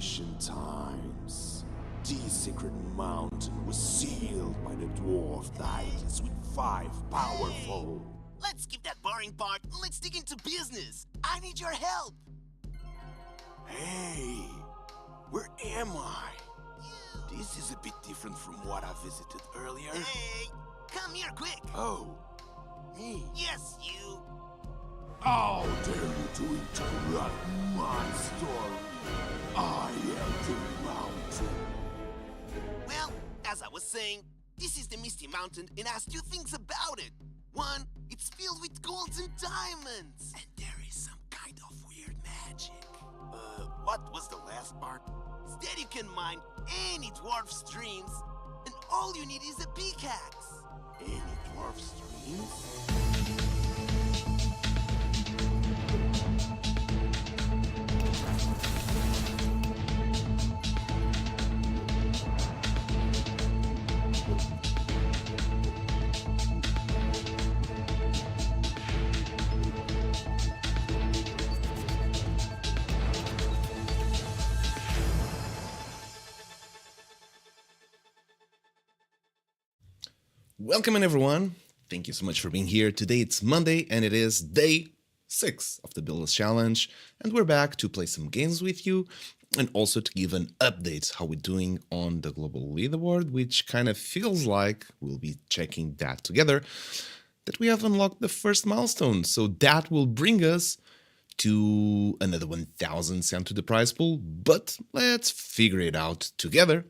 ancient times, this sacred mountain was sealed by the dwarf deities with 5 powerful. Let's skip that boring part and let's dig into business. I need your help. Hey, where am I? This is a bit different from what I visited earlier. Hey, come here quick. Oh, me? Yes, you. How dare you to interrupt my story? I am the mountain. Well, as I was saying, this is the Misty Mountain and has two things about it. One, it's filled with golds and diamonds. And there is some kind of weird magic. What was the last part? Instead you can mine any dwarf streams, and all you need is a pickaxe. Any dwarf streams? Welcome in everyone. Thank you so much for being here. Today it's Monday and it is day 6 of the Builders Challenge, and we're back to play some games with you and also to give an update how we're doing on the global leaderboard, which kind of feels like we'll be checking that together, that we have unlocked the first milestone. So that will bring us to another 1,000 sent to the prize pool, but let's figure it out together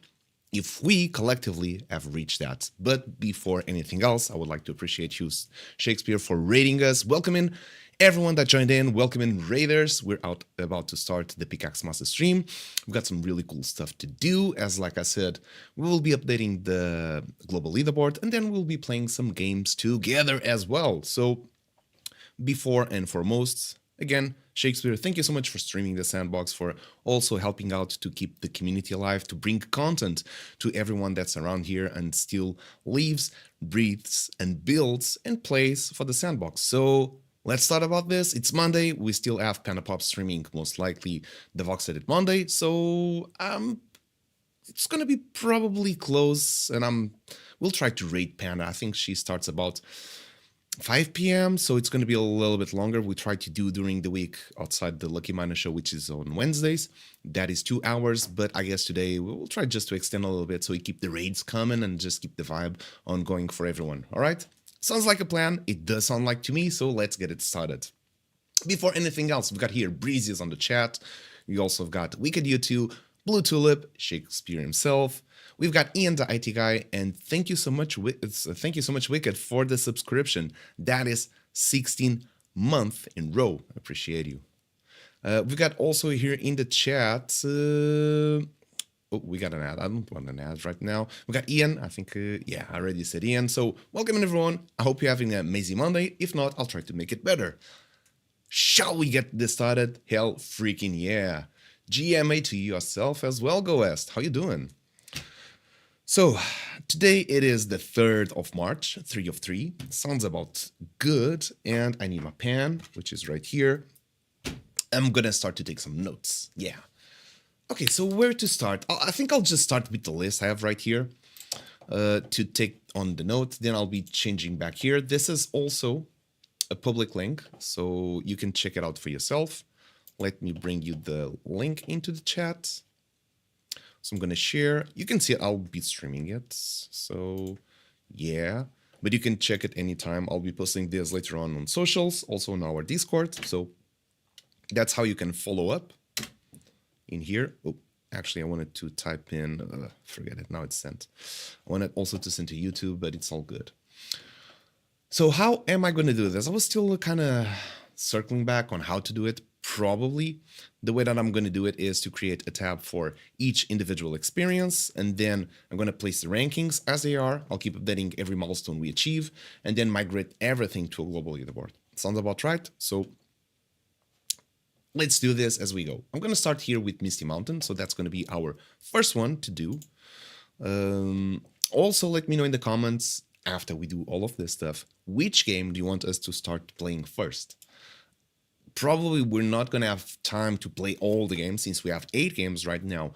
if we collectively have reached that. But before anything else, I would like to appreciate you, Shakespeare, for rating us. Welcome in everyone that joined in. Welcome in raiders. We're about to start the Pickaxe Master stream. We've got some really cool stuff to do. As like I said, we will be updating the global leaderboard, and then we'll be playing some games together as well. So before and foremost, again, Shakespeare, thank you so much for streaming the sandbox, for also helping out to keep the community alive, to bring content to everyone that's around here and still lives, breathes, and builds and plays for the sandbox. So let's start about this. It's Monday. We still have Panda Pop streaming, most likely the Vox Edit Monday. So it's gonna be probably close, and we'll try to rate Panda. I think she starts about 5 p.m. so it's going to be a little bit longer. We try to do during the week outside the Lucky Miner show, which is on Wednesdays. That is 2 hours, but I guess today we'll try just to extend a little bit so we keep the raids coming and just keep the vibe ongoing for everyone. All right, sounds like a plan. It does sound like to me, so let's get it started. Before anything else, we've got here Breezy's on the chat. We also have got Wicked U2, Blue Tulip, Shakespeare himself. We've got Ian the IT guy, and thank you so much, Wicked, for the subscription. That is 16 months in row. I appreciate you. We've got also here in the chat. Oh, we got an ad. I don't want an ad right now. We got Ian. I think, yeah, I already said Ian. So welcome in everyone. I hope you're having an amazing Monday. If not, I'll try to make it better. Shall we get this started? Hell freaking yeah. GMA to yourself as well, Go West. How you doing? So today it is the 3rd of March, 3 of 3. Sounds about good. And I need my pen, which is right here. I'm going to start to take some notes. Yeah. Okay, so where to start? I think I'll just start with the list I have right here to take on the note. Then I'll be changing back here. This is also a public link, so you can check it out for yourself. Let me bring you the link into the chat. So I'm going to share. You can see it. I'll be streaming it. So yeah, but you can check it anytime. I'll be posting this later on socials, also on our Discord. So that's how you can follow up in here. Oh, actually, I wanted to type in, forget it. Now it's sent. I wanted also to send to YouTube, but it's all good. So how am I going to do this? I was still kind of circling back on how to do it. Probably the way that I'm going to do it is to create a tab for each individual experience, and then I'm going to place the rankings as they are. I'll keep updating every milestone we achieve, and then migrate everything to a global leaderboard. Sounds about right? So let's do this as we go. I'm going to start here with Misty Mountain, so that's going to be our first one to do. Also, let me know in the comments, after we do all of this stuff, which game do you want us to start playing first? probably we're not going to have time to play all the games since we have 8 games right now.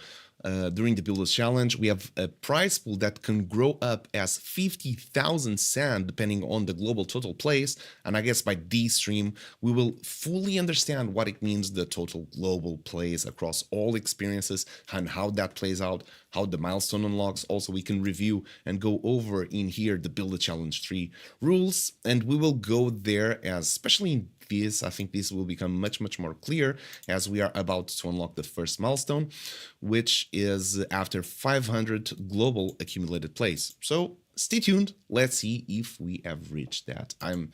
During the Builders Challenge, we have a prize pool that can grow up as 50,000 sand depending on the global total plays. And I guess by this stream, we will fully understand what it means, the total global plays across all experiences and how that plays out, how the milestone unlocks. Also, we can review and go over in here the Build a Challenge 3 rules, and we will go there as, especially in this, I think this will become much more clear as we are about to unlock the first milestone, which is after 500 global accumulated plays. So stay tuned, let's see if we have reached that. I'm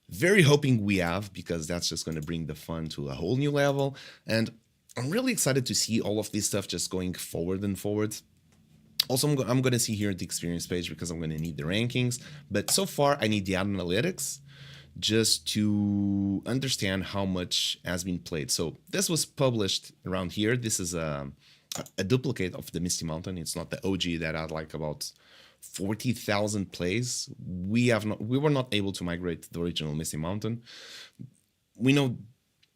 very hoping we have, because that's just going to bring the fun to a whole new level, and I'm really excited to see all of this stuff just going forward and forward. Also, I'm going to see here the experience page because I'm going to need the rankings, but so far I need the analytics just to understand how much has been played. So this was published around here. This is a duplicate of the Misty Mountain. It's not the OG that had like about 40,000 plays. We were not able to migrate the original Misty Mountain. We know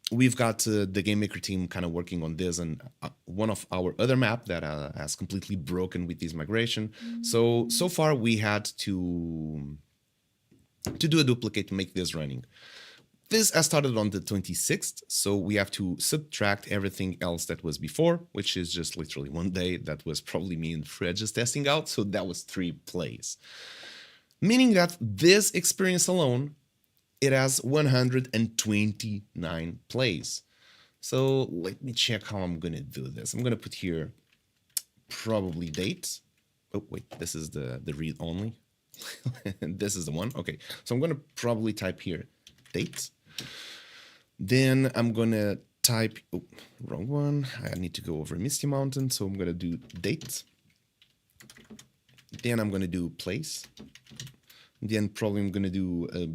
we've got the Game Maker team kind of working on this, and one of our other map that has completely broken with this migration. So far we had to do a duplicate to make this running. This has started on the 26th, so we have to subtract everything else that was before, which is just literally one day. That was probably me and Fred just testing out, so that was 3 plays. Meaning that this experience alone, it has 129 plays. So let me check how I'm gonna do this. I'm gonna put here probably date. Oh wait, this is the read only. This is the one. Okay, so I'm gonna probably type here date. Then I'm gonna type, oh, wrong one. I need to go over Misty Mountain, so I'm gonna do date. Then I'm gonna do place. Then probably I'm gonna do a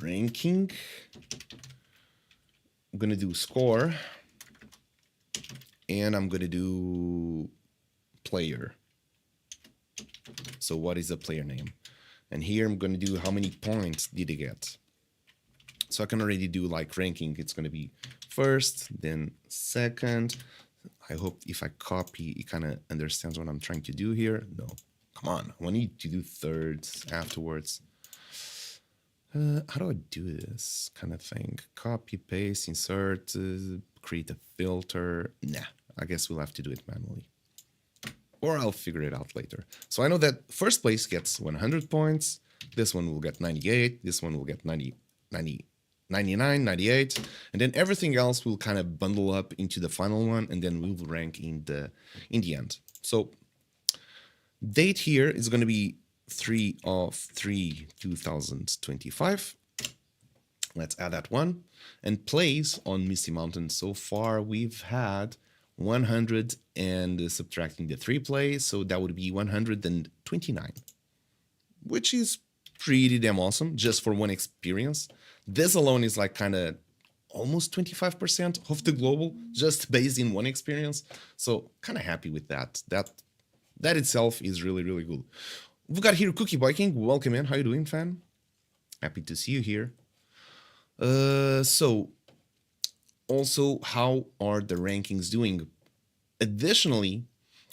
ranking. I'm gonna do score. And I'm gonna do player. So what is the player name? And here I'm going to do how many points did he get. So I can already do like ranking. It's going to be first, then second. I hope if I copy, it kind of understands what I'm trying to do here. No, come on. I need to do thirds afterwards. How do I do this kind of thing? Copy, paste, insert, create a filter. Nah, I guess we'll have to do it manually. Or I'll figure it out later. So I know that first place gets 100 points. This one will get 98. This one will get 99, 98. And then everything else will kind of bundle up into the final one, and then we will rank in the end. So date here is going to be 3/3/2025. Let's add that one. And plays on Misty Mountain so far we've had 100 and subtracting the 3 plays, so that would be 129, which is pretty damn awesome just for one experience. This alone is like kind of almost 25% of the global just based in one experience, so kind of happy with that. That itself is really good. We've got here Cookie Biking. Welcome in. How you doing, fan? Happy to see you here. So also, how are the rankings doing? Additionally,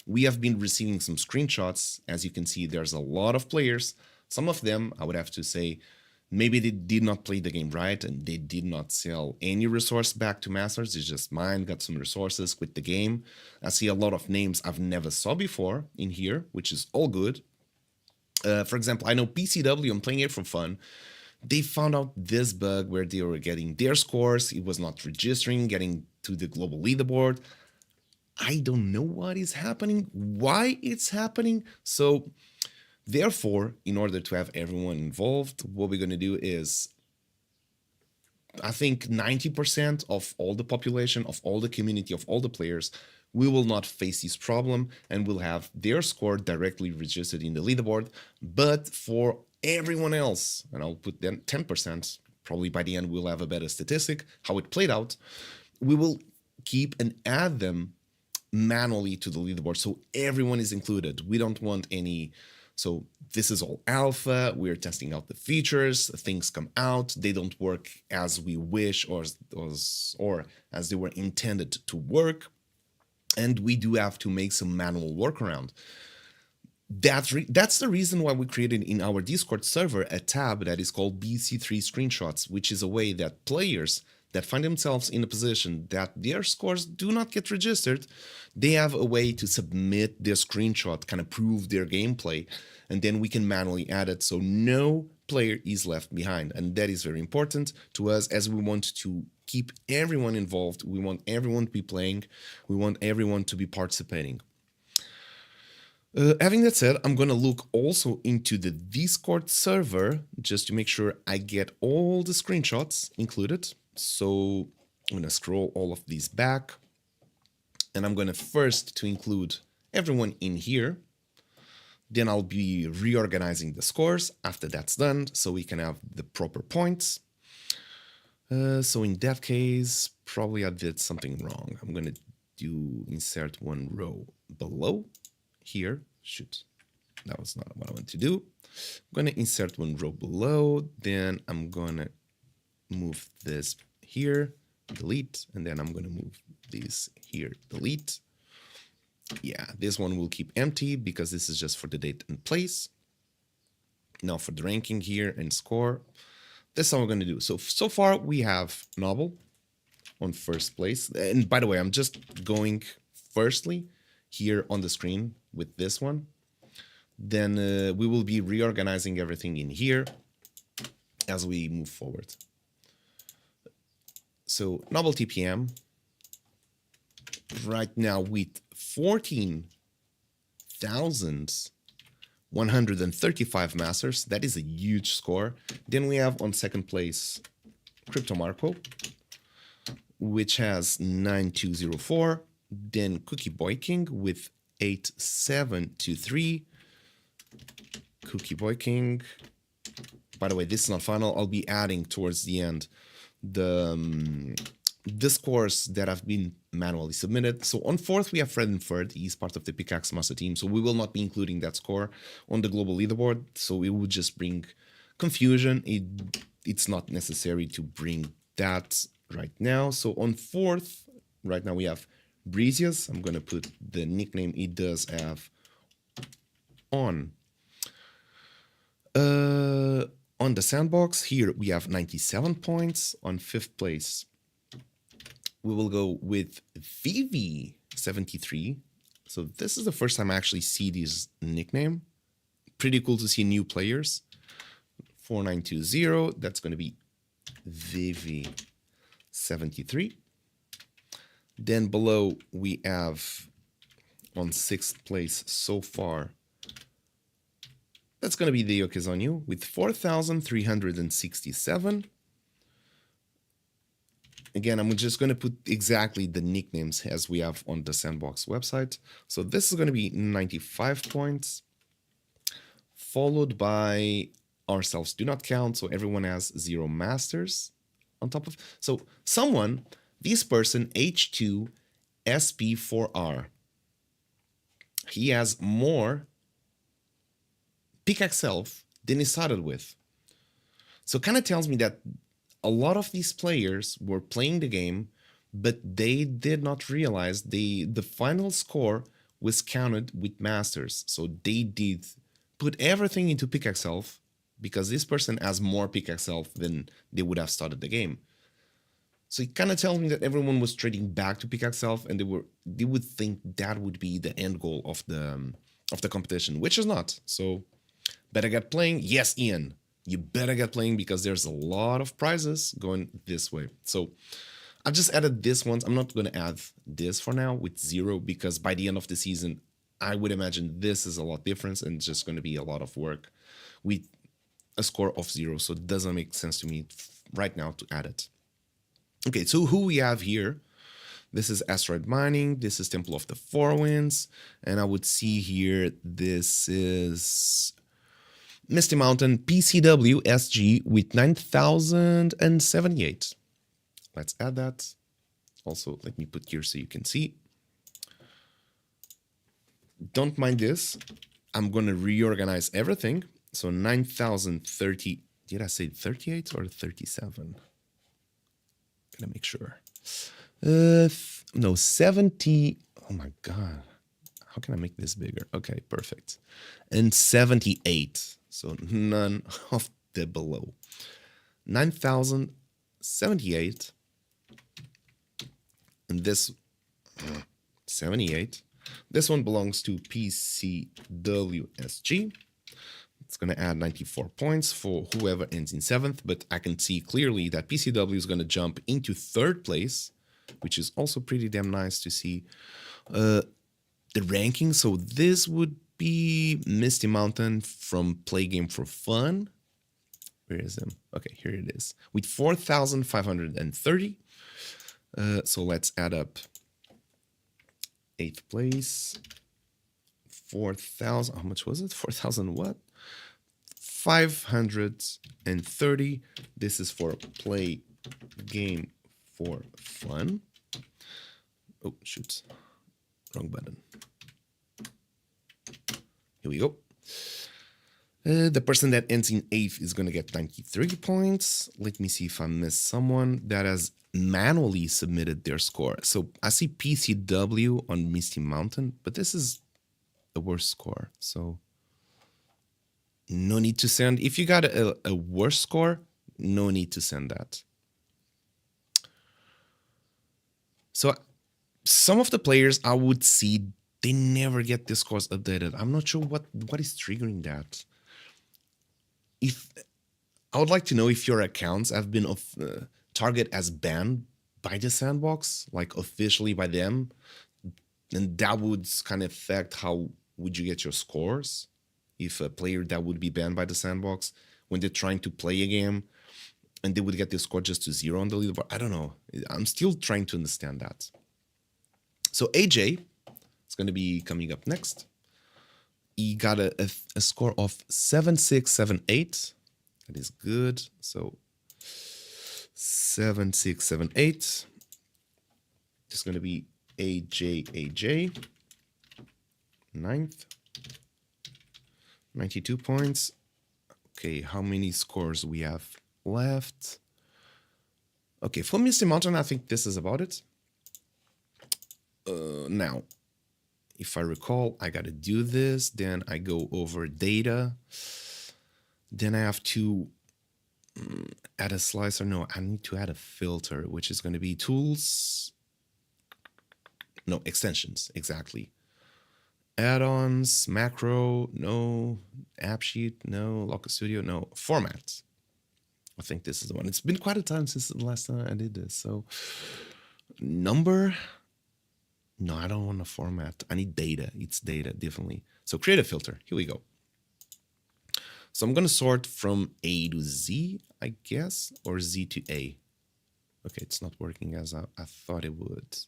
we have been receiving some screenshots. As you can see, there's a lot of players. Some of them, I would have to say, maybe they did not play the game right and they did not sell any resource back to Masters. It's just mine, got some resources with the game. I see a lot of names I've never saw before in here, which is all good. For example, I know PCW, I'm playing it for fun. They found out this bug where they were getting their scores. It was not registering, getting to the global leaderboard. I don't know what is happening, why it's happening. So therefore, in order to have everyone involved, what we're going to do is, I think 90% of all the population, of all the community, of all the players, we will not face this problem and we'll have their score directly registered in the leaderboard. But for everyone else, and I'll put them 10%, probably by the end we'll have a better statistic, how it played out, we will keep and add them manually to the leaderboard so everyone is included. We don't want any So this is all alpha. We're testing out the features. Things come out. They don't work as we wish or as they were intended to work. And we do have to make some manual workaround. That's the reason why we created in our Discord server a tab that is called BC3 Screenshots, which is a way that players that find themselves in a position that their scores do not get registered, they have a way to submit their screenshot, kind of prove their gameplay, and then we can manually add it so no player is left behind. And that is very important to us, as we want to keep everyone involved. We want everyone to be playing. We want everyone to be participating. Having that said, I'm going to look also into the Discord server just to make sure I get all the screenshots included. So I'm going to scroll all of these back, and I'm going to first to include everyone in here. Then I'll be reorganizing the scores after that's done, so we can have the proper points. So in that case, probably I did something wrong. I'm going to do insert one row below here. Shoot, that was not what I want to do. I'm going to insert one row below. Then I'm going to move this here, delete, and then I'm going to move this here, delete. Yeah, this one will keep empty because this is just for the date and place. Now for the ranking here and score, that's how we're going to do. So far we have Noble on first place. And by the way, I'm just going firstly here on the screen with this one. Then we will be reorganizing everything in here as we move forward. So Noble TPM right now with 14,135 masters. That is a huge score. Then we have on second place Crypto Marco, which has 9204. Then Cookie Boy King with 8723. Cookie Boy King. By the way, this is not final. I'll be adding towards the end the scores that have been manually submitted. So on fourth, we have Fred and Ferd. He's part of the Pickaxe Master team. So we will not be including that score on the global leaderboard. So it would just bring confusion. It's not necessary to bring that right now. So on fourth, right now we have Breezius. I'm going to put the nickname he does have on. On the sandbox, here we have 97 points. On fifth place, we will go with Vivi73. So this is the first time I actually see this nickname. Pretty cool to see new players. 4920, that's going to be Vivi73. Then below we have on sixth place so far, that's going to be the Yokezonyu with 4,367. Again, I'm just going to put exactly the nicknames as we have on the Sandbox website. So this is going to be 95 points, followed by Ourselves Do Not Count. So everyone has 0 masters on top of. So someone, this person, H2SP4R, he has more Pickaxe Self than he started with. So kind of tells me that a lot of these players were playing the game, but they did not realize the final score was counted with masters. So they did put everything into Pickaxe Self because this person has more Pickaxe Self than they would have started the game. So it kind of tells me that everyone was trading back to Pickaxe Self, and they would think that would be the end goal of the competition, which is not. So better get playing. Yes, Ian, you better get playing because there's a lot of prizes going this way. So I've just added this ones. I'm not going to add this for now with 0 because by the end of the season, I would imagine this is a lot different and it's just going to be a lot of work with a score of 0. So it doesn't make sense to me right now to add it. Okay, so who we have here. This is Asteroid Mining. This is Temple of the Four Winds. And I would see here, this is Misty Mountain PCW SG with 9,078. Let's add that. Also, let me put here so you can see. Don't mind this. I'm going to reorganize everything. So 9,030. Did I say 38 or 37? Gotta make sure. No, 70. Oh my God. How can I make this bigger? Okay, perfect. And 78. So none of the below. 9,078. And this 78. This one belongs to PCWSG. It's going to add 94 points for whoever ends in 7th, but I can see clearly that PCW is going to jump into 3rd place, which is also pretty damn nice to see the ranking. So this would be Misty Mountain from Play Game for Fun. Where is him? Okay, here it is. With 4,530. So let's add up 8th place. 4,000. How much was it? 4,000 what? 530. This is for Play Game for Fun. Oh, shoot. Wrong button. Here we go. The person that ends in 8th is going to get 93 points. Let me see if I missed someone that has manually submitted their score. So I see PCW on Misty Mountain, but this is the worst score. So no need to send. If you got a worse score, no need to send that. So some of the players I would see, they never get their scores updated. I'm not sure what is triggering that. If I would like to know if your accounts have been targeted as banned by the sandbox, like officially by them, and that would kind of affect how would you get your scores. If a player that would be banned by the sandbox, when they're trying to play a game and they would get their score just to 0 on the leaderboard. I don't know. I'm still trying to understand that. So AJ is going to be coming up next. He got a score of 7678. That is good. So 7678. It's going to be AJ. 9th. 92 points. Okay, how many scores we have left? Okay, for Misty Mountain, I think this is about it. Now, if I recall, I got to do this. Then I go over data. Then I have to add a slicer. No, I need to add a filter, which is going to be tools. No, extensions, exactly. Add-ons, macro, no. App sheet, no. Local Studio, no. Format. I think this is the one. It's been quite a time since the last time I did this. So, number. No, I don't want a format. I need data. It's data, definitely. So create a filter. Here we go. So I'm going to sort from A to Z, I guess, or Z to A. Okay, it's not working as I thought it would.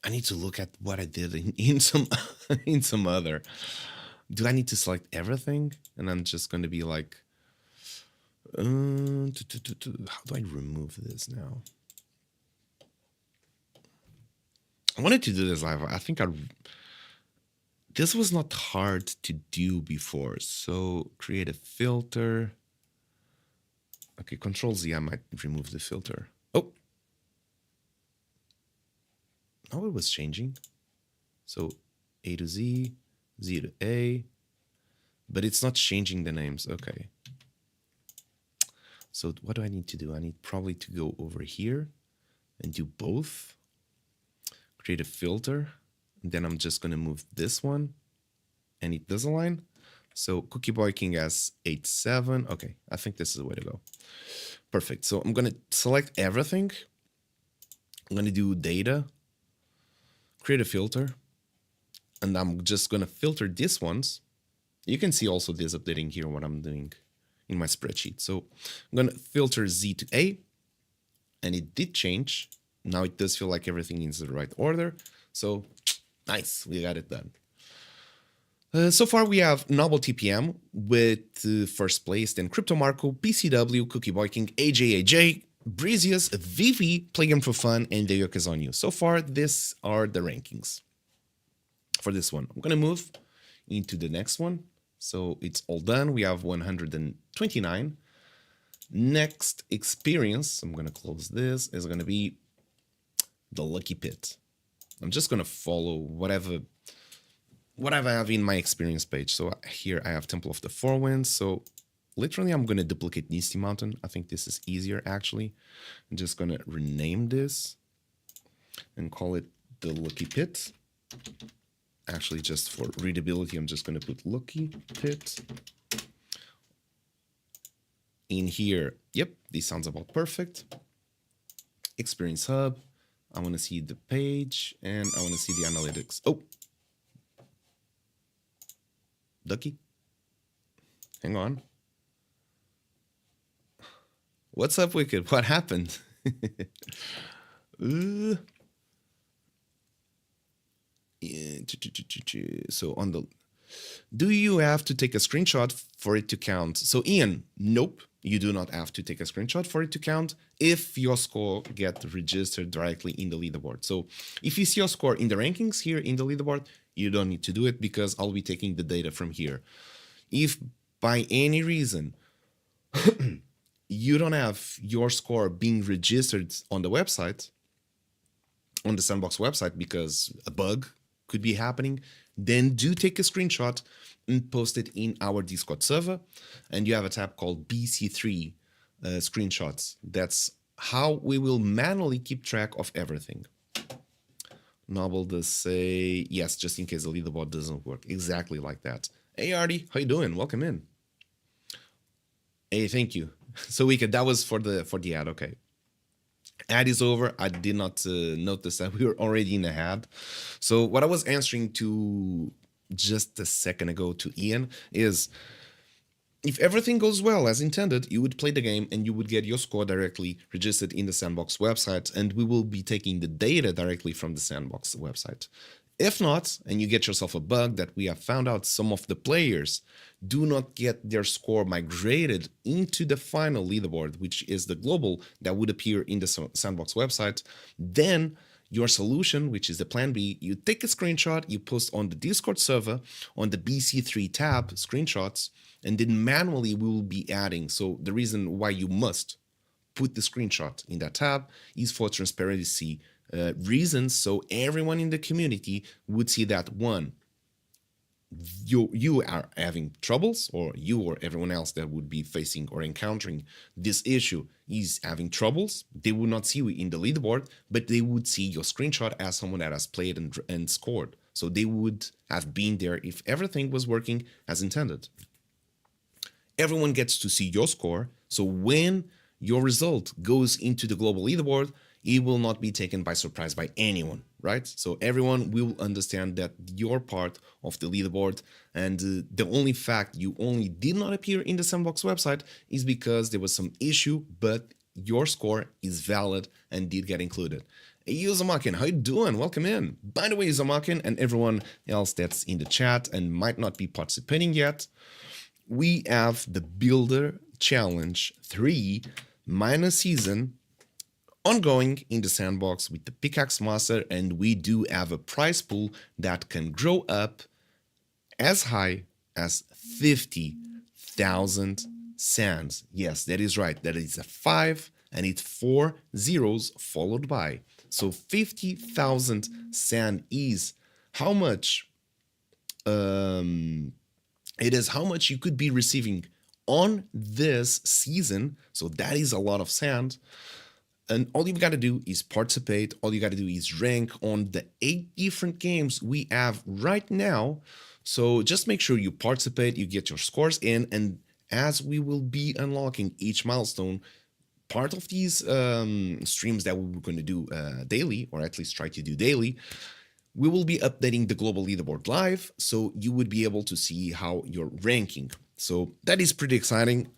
I need to look at what I did in some in some other. Do I need to select everything? And I'm just going to be like, how do I remove this now? I wanted to do this live. I think this was not hard to do before. So create a filter. Okay, Control Z, I might remove the filter. Oh. Oh, it was changing. So A to Z, Z to A. But it's not changing the names. Okay. So what do I need to do? I need probably to go over here and do both. Create a filter. And then I'm just going to move this one. And it does align. So Cookie Boy King has 8.7. Okay, I think this is the way to go. Perfect. So I'm going to select everything. I'm going to do data. Create a filter. And I'm just going to filter these ones. You can see also this updating here what I'm doing in my spreadsheet. So I'm going to filter Z to A. And it did change. Now it does feel like everything is in the right order. So nice, we got it done. So far we have Noble TPM with first place, then Crypto Marco, PCW, Cookie Boy King, AJ, Breezius, Vivi, Playground for Fun, and The Yoke is on you. So far, these are the rankings for this one. I'm going to move into the next one. So it's all done. We have 129. Next experience, I'm going to close this, is going to be the Lucky Pit. I'm just going to follow whatever I have in my experience page. So here I have Temple of the Four Winds. So literally I'm going to duplicate Misty Mountain. I think this is easier actually. I'm just going to rename this and call it the Lucky Pit. Actually, just for readability, I'm just going to put Lucky Pit. In here, yep, this sounds about perfect. Experience Hub. I want to see the page and I want to see the analytics. Oh, Ducky, hang on. What's up, Wicked? What happened? So on the, do you have to take a screenshot for it to count? So Ian, nope, you do not have to take a screenshot for it to count if your score gets registered directly in the leaderboard. So if you see your score in the rankings here in the leaderboard, you don't need to do it because I'll be taking the data from here. If by any reason you don't have your score being registered on the website, on the Sandbox website, because a bug could be happening, then do take a screenshot and post it in our Discord server. And you have a tab called BC3 screenshots. That's how we will manually keep track of everything. Noble does say, yes, just in case the leaderboard doesn't work. Exactly like that. Hey, Artie, how you doing? Welcome in. Hey, thank you. So Wicked, that was for the ad, okay. Ad is over. I did not notice that we were already in the ad. So what I was answering to just a second ago to Ian is, if everything goes well as intended, you would play the game and you would get your score directly registered in the Sandbox website, and we will be taking the data directly from the Sandbox website. If not, and you get yourself a bug that we have found out some of the players do not get their score migrated into the final leaderboard, which is the global that would appear in the Sandbox website, then your solution, which is the plan B, you take a screenshot, you post on the Discord server on the BC3 tab, screenshots, and then manually we will be adding. So the reason why you must put the screenshot in that tab is for transparency reasons, so everyone in the community would see that, one, you are having troubles, or you or everyone else that would be facing or encountering this issue is having troubles. They would not see you in the leaderboard, but they would see your screenshot as someone that has played and scored. So they would have been there if everything was working as intended. Everyone gets to see your score, so when your result goes into the global leaderboard, it will not be taken by surprise by anyone, right? So everyone will understand that you're part of the leaderboard, and the only fact you only did not appear in the Sandbox website is because there was some issue, but your score is valid and did get included. Hey, Zamakin, how you doing? Welcome in. By the way, Zamakin and everyone else that's in the chat and might not be participating yet, we have the Builder Challenge 3 minor season ongoing in the Sandbox with the Pickaxe Master, and we do have a prize pool that can grow up as high as 50,000 sands. Yes, that is right. That is a 5 and it's 4 zeros followed by. So 50,000 sand is how much it is how much you could be receiving on this season. So that is a lot of sand. And all you've got to do is participate. All you got to do is rank on the 8 different games we have right now. So just make sure you participate, you get your scores in, and as we will be unlocking each milestone, part of these streams that we're going to do daily, or at least try to do daily, we will be updating the global leaderboard live, so you would be able to see how you're ranking. So that is pretty exciting.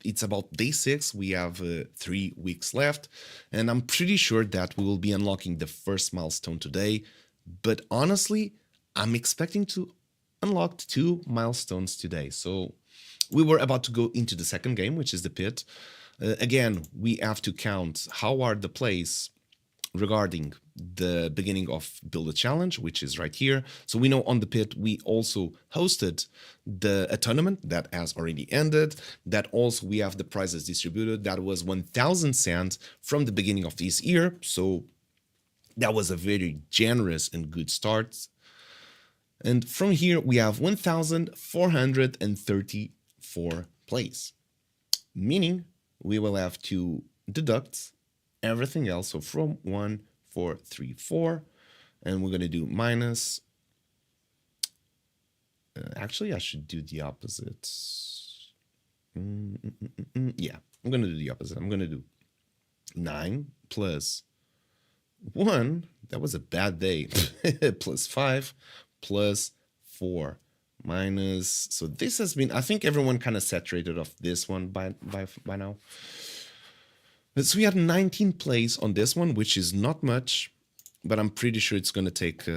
It's about day 6. We have 3 weeks left, and I'm pretty sure that we will be unlocking the first milestone today. But honestly, I'm expecting to unlock 2 milestones today. So we were about to go into the second game, which is the pit. Again, we have to count how are the plays regarding the beginning of Build a Challenge, which is right here. So we know on the pit, we also hosted a tournament that has already ended. That also we have the prizes distributed. That was 1,000 cents from the beginning of this year. So that was a very generous and good start. And from here, we have 1,434 plays, meaning we will have to deduct everything else. So from 1, 4, 3, 4, and we're going to do minus. Actually, I should do the opposite. Yeah, I'm going to do the opposite. I'm going to do 9 plus 1. That was a bad day. Plus 5 plus 4 minus. So this has been, I think everyone kind of saturated off this one by now. So we had 19 plays on this one, which is not much, but I'm pretty sure it's going to take...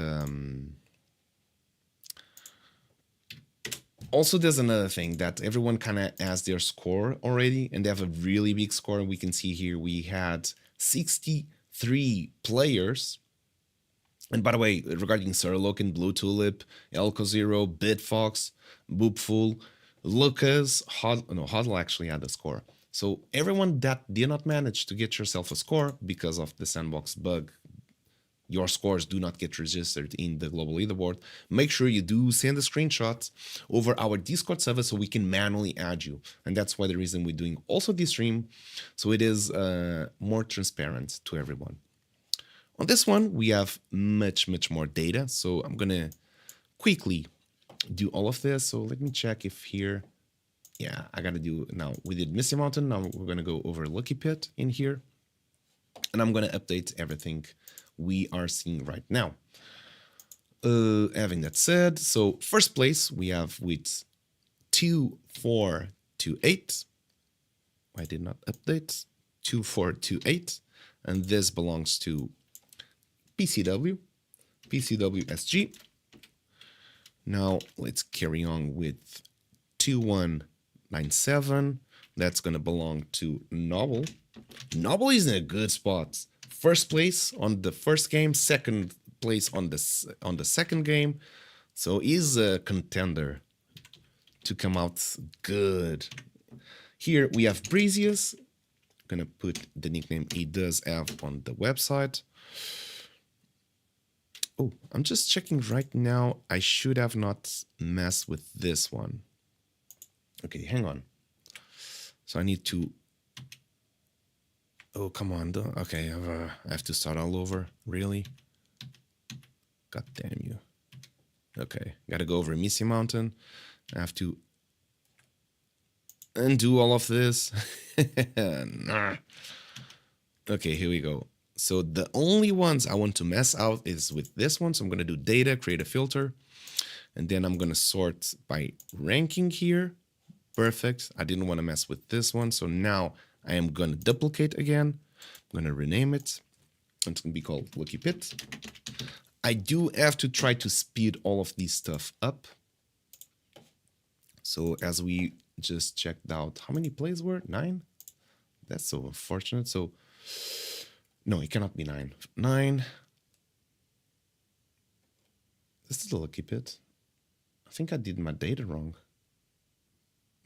Also, there's another thing that everyone kind of has their score already, and they have a really big score. We can see here we had 63 players. And by the way, regarding Sirlokin, Blue Tulip, Elko Zero, Bitfox, Boopful, Lucas, Hodl actually had a score. So everyone that did not manage to get yourself a score because of the sandbox bug, your scores do not get registered in the global leaderboard, make sure you do send a screenshot over our Discord server so we can manually add you. And that's why the reason we're doing also this stream, so it is more transparent to everyone. On this one, we have much more data. So I'm going to quickly do all of this. So let me check if here, yeah, I got to do now. We did Misty Mountain. Now we're going to go over Lucky Pit in here. And I'm going to update everything we are seeing right now. Having that said, so first place we have with 2428. I did not update 2428, and this belongs to PCW SG. Now let's carry on with 2197. That's going to belong to Noble. Noble is in a good spot. First place on the first game, second place on the second game. So he's a contender to come out good. Here we have Breezius. Gonna put the nickname he does have on the website. Oh, I'm just checking right now. I should have not messed with this one. Okay, hang on. So I need to... Oh, come on. Okay, I have to start all over. Really? God damn you. Okay, gotta go over Misty Mountain. I have to undo all of this. Nah. Okay, here we go. So the only ones I want to mess out is with this one. So I'm going to do data, create a filter. And then I'm going to sort by ranking here. Perfect. I didn't want to mess with this one. So now I am going to duplicate again. I'm going to rename it. It's going to be called Lucky Pit. I do have to try to speed all of these stuff up. So as we just checked out, how many plays were? 9? That's so unfortunate. So, no, it cannot be 9. 9. This is the Lucky Pit. I think I did my data wrong.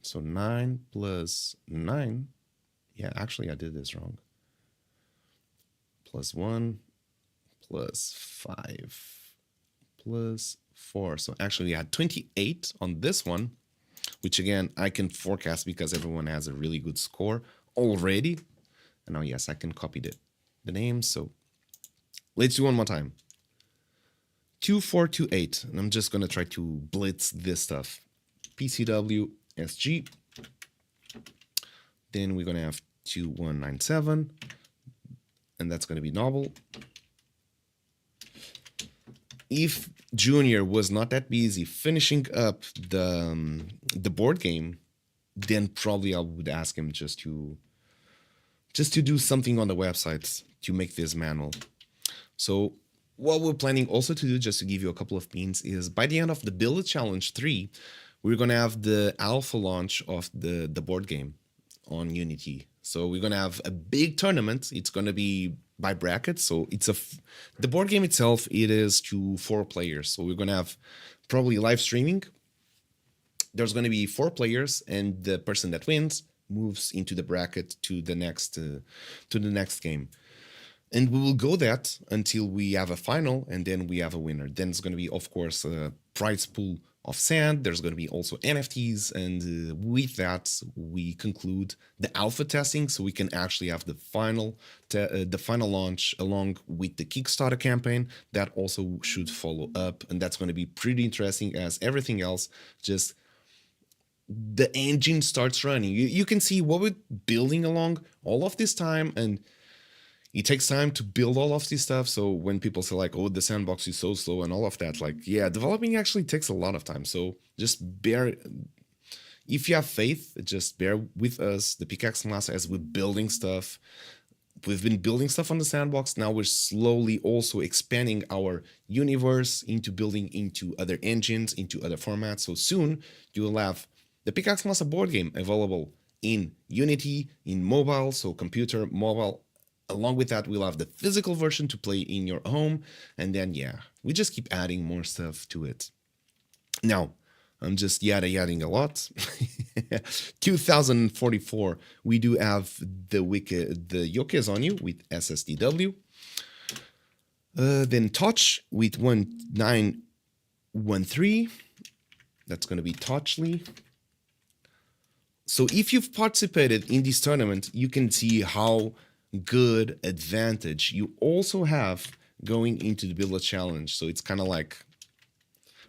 So 9 plus 9. Yeah, actually I did this wrong. Plus 1 plus 5 plus 4. So actually we had 28 on this one, which again, I can forecast because everyone has a really good score already. And now, yes, I can copy the names. So let's do one more time. 2428. And I'm just going to try to blitz this stuff. PCW SG. Then we're going to have 2197. And that's going to be Novel. If Junior was not that busy finishing up the board game, then probably I would ask him just to do something on the website to make this manual. So what we're planning also to do, just to give you a couple of hints, is by the end of the Build a Challenge 3, we're going to have the alpha launch of the board game on Unity. So we're gonna have a big tournament. It's gonna be by brackets. So it's the board game itself. It is to 4 players. So we're gonna have probably live streaming. There's gonna be 4 players, and the person that wins moves into the bracket to the next game. And we will go that until we have a final, and then we have a winner. Then it's going to be, of course, a prize pool of sand. There's going to be also NFTs, and with that, we conclude the alpha testing, so we can actually have the final launch along with the Kickstarter campaign. That also should follow up, and that's going to be pretty interesting, as everything else just the engine starts running. You can see what we're building along all of this time, and it takes time to build all of this stuff. So when people say like, oh, the sandbox is so slow and all of that, like, yeah, developing actually takes a lot of time. So just if you have faith, just bear with us, the Pickaxe class, as we're building stuff. We've been building stuff on the sandbox. Now we're slowly also expanding our universe into building into other engines, into other formats. So soon you will have the Pickaxe class board game available in Unity, in mobile, so computer, mobile. Along with that, we'll have the physical version to play in your home. And then, yeah, we just keep adding more stuff to it. Now, I'm just yadding a lot. 2044, we do have the Yoke is on you with SSDW. Then Touch with 1913. That's going to be Touchly. So if you've participated in this tournament, you can see how good advantage you also have going into the Build a Challenge. So it's kind of like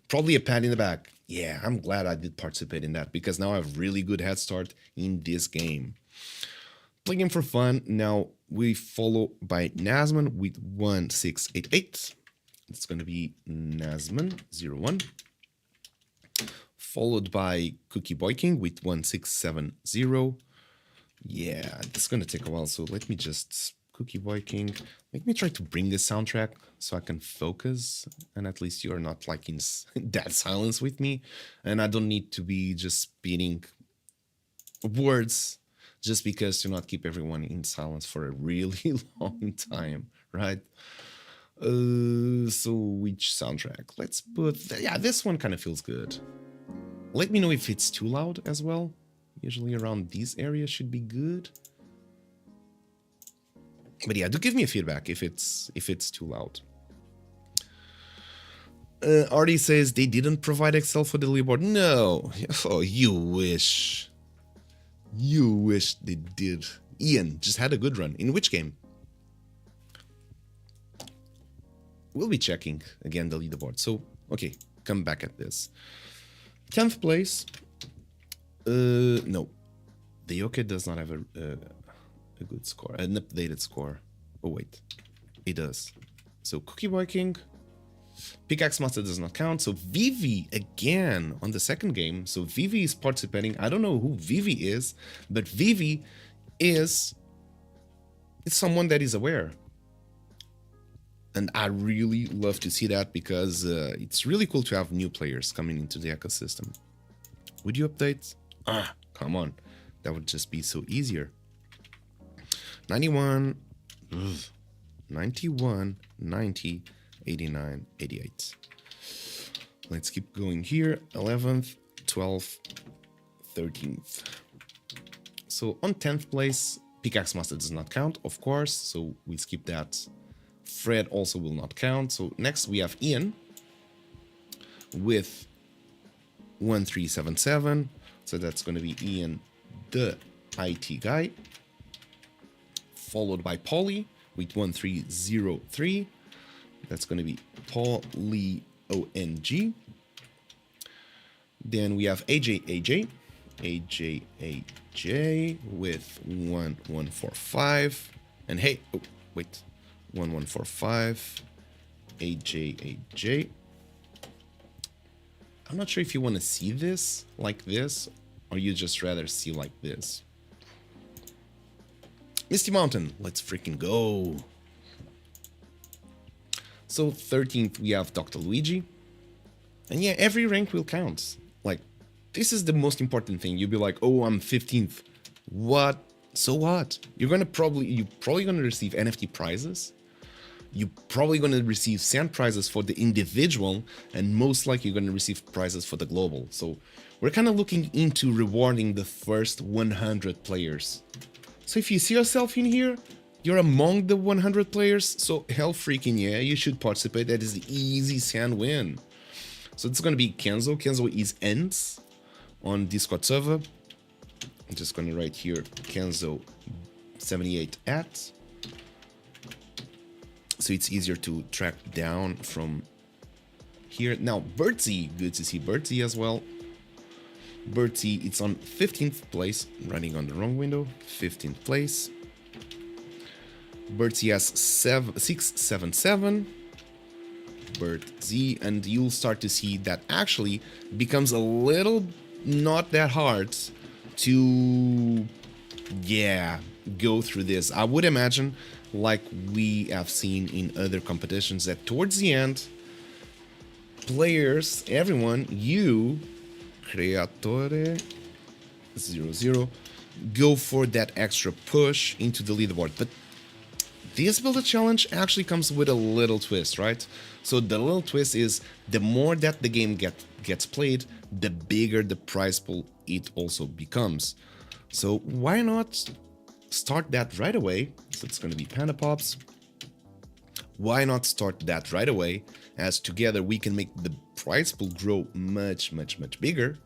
probably a pat in the back. Yeah, I'm glad I did participate in that, because now I have really good head start in this game. Playing game for fun. Now we follow by Nasman with 1688. It's going to be Nasman 01. Followed by Cookie Boy King with 1670. Yeah, it's going to take a while, so let me just... Cookie Boy King. Let me try to bring the soundtrack so I can focus, and at least you're not like in dead silence with me, and I don't need to be just spitting words just because to not keep everyone in silence for a really long time, right? So which soundtrack? Let's put... yeah, this one kind of feels good. Let me know if it's too loud as well. Usually around these areas should be good. But yeah, do give me a feedback if it's too loud. Artie says they didn't provide Excel for the leaderboard. No. Oh, you wish. You wish they did. Ian just had a good run. In which game? We'll be checking again the leaderboard. So, okay, come back at this. 10th place. No. The Yoke does not have a good score, an updated score. Oh wait, it does. So Cookie Boy King, Pickaxe Master does not count. So Vivi again on the second game. So Vivi is participating. I don't know who Vivi is, but Vivi is someone that is aware. And I really love to see that, because it's really cool to have new players coming into the ecosystem. Would you update? Ah, come on. That would just be so easier. 91, 91, 90, 89, 88. Let's keep going here. 11th, 12th, 13th. So on 10th place, Pickaxe Master does not count, of course. So we skip that. Fred also will not count. So next we have Ian with 1377. So that's going to be Ian, the IT guy. Followed by Polly with 1303. That's going to be Polly ONG. Then we have AJ with 1145. And hey, oh, wait. 1145. AJ. I'm not sure if you want to see this like this, or you just rather see like this. Misty Mountain, let's freaking go. So 13th, we have Dr. Luigi. And yeah, every rank will count. Like, this is the most important thing. You'll be like, oh, I'm 15th. What? So what? You're probably gonna receive NFT prizes. You're probably gonna receive sand prizes for the individual, and most likely you're gonna receive prizes for the global. So we're kind of looking into rewarding the first 100 players. So if you see yourself in here, you're among the 100 players, so hell freaking yeah, you should participate. That is the easy sand win. So it's gonna be Kenzo. Kenzo is ends on Discord server. I'm just gonna write here Kenzo 78 at. So it's easier to track down from here. Now Birdsy, good to see Birdsy as well. Birdsy, it's on 15th place, running on the wrong window. 15th place. Birdsy has 677. Birdsy, and you'll start to see that actually becomes a little not that hard to, yeah, go through this. I would imagine, like we have seen in other competitions, that towards the end, players, everyone, you, Creatore 00, go for that extra push into the leaderboard. But this build a challenge actually comes with a little twist, right? So the little twist is the more that the game gets played, the bigger the prize pool it also becomes. So why not start that right away? So it's going to be Panda Pops. Why not start that right away, as together we can make the prize pool grow much bigger.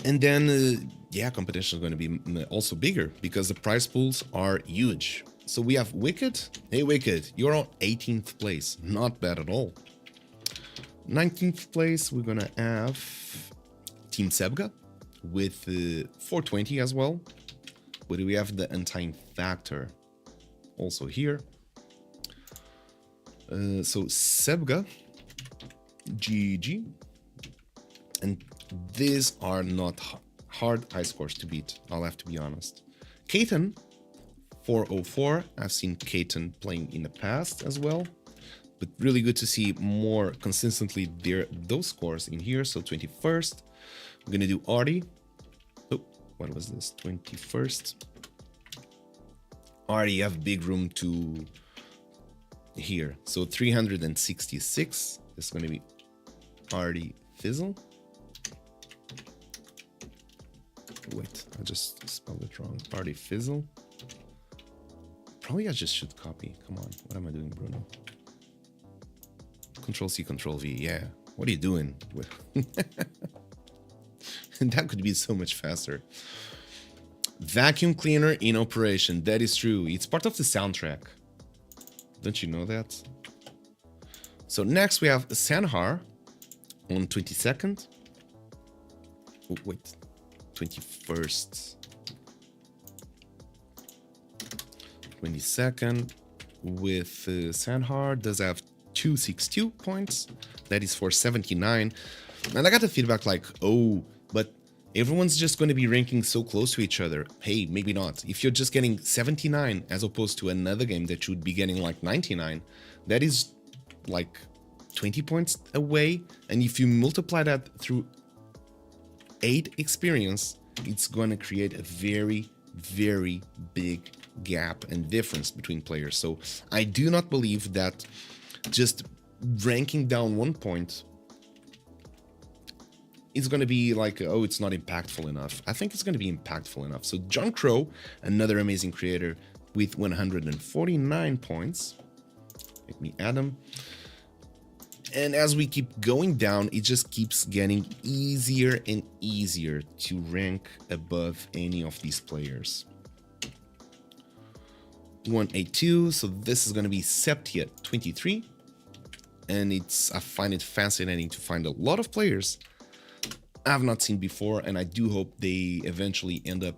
And then, yeah, competition is going to be also bigger because the prize pools are huge. So we have Wicked. Hey, Wicked, you're on 18th place. Not bad at all. 19th place, we're going to have Team Sebga with 420 as well. But we have the Untying Factor also here. So Sebga, GG. And these are not hard high scores to beat, I'll have to be honest. Kaiten, 404. I've seen Kaiten playing in the past as well, but really good to see more consistently those scores in here. So 21st, I'm gonna do Artie. Oh, what was this? 21st. Artie, you have big room to here. So 366 is gonna be Artie Fizzle. Wait, I just spelled it wrong. Artie Fizzle. Probably I just should copy. Come on, what am I doing, Bruno? Control C, Control V. Yeah, what are you doing? That could be so much faster. Vacuum cleaner in operation. That is true. It's part of the soundtrack. Don't you know that? So next we have Sanhar on 22nd. Oh, wait. 21st. 22nd with Sanhar does have 262 points. That is for 79. And I got the feedback like, oh, but everyone's just going to be ranking so close to each other. Hey, maybe not. If you're just getting 79 as opposed to another game that should be getting like 99, that is like 20 points away. And if you multiply that through 8 experience, it's going to create a very big gap and difference between players. So I do not believe that just ranking down 1 point is going to be like, oh, it's not impactful enough. I think it's going to be impactful enough. So John Crow, another amazing creator with 149 points. Let me add them. And as we keep going down, it just keeps getting easier and easier to rank above any of these players. 182, so this is going to be Septia 23. And I find it fascinating to find a lot of players I've not seen before, and I do hope they eventually end up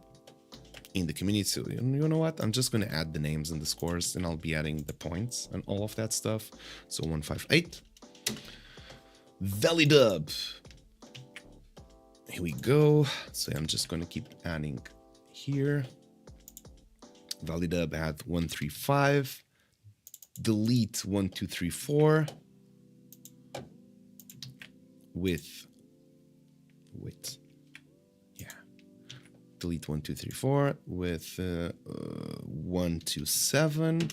in the community. So you know what? I'm just going to add the names and the scores, and I'll be adding the points and all of that stuff. So 158. Valley Dub. Here we go. So I'm just going to keep adding here. Valley Dub had 135. Delete 1234 with delete 1, 2, 3, 4 with 1, 2, 7.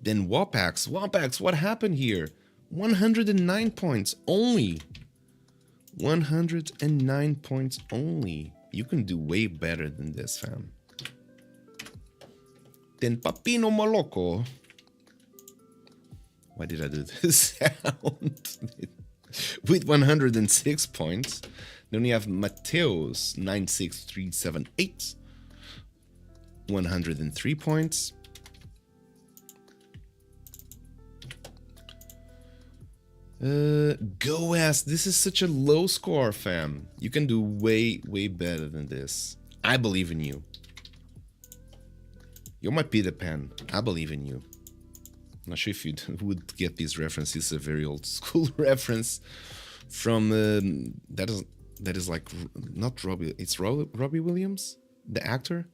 Then Wapax. Wapax, what happened here? 109 points only. 109 points only. You can do way better than this, fam. Then Papino Moloco. Why did I do this sound? With 106 points. Then we have Mateos 96378. 103 points. Go ass. This is such a low score, fam. You can do way better than this. I believe in you. You're my Peter Pan. I believe in you. I'm not sure if you would get these references. It's a very old school reference from that is like not Robbie. It's Robbie Williams, the actor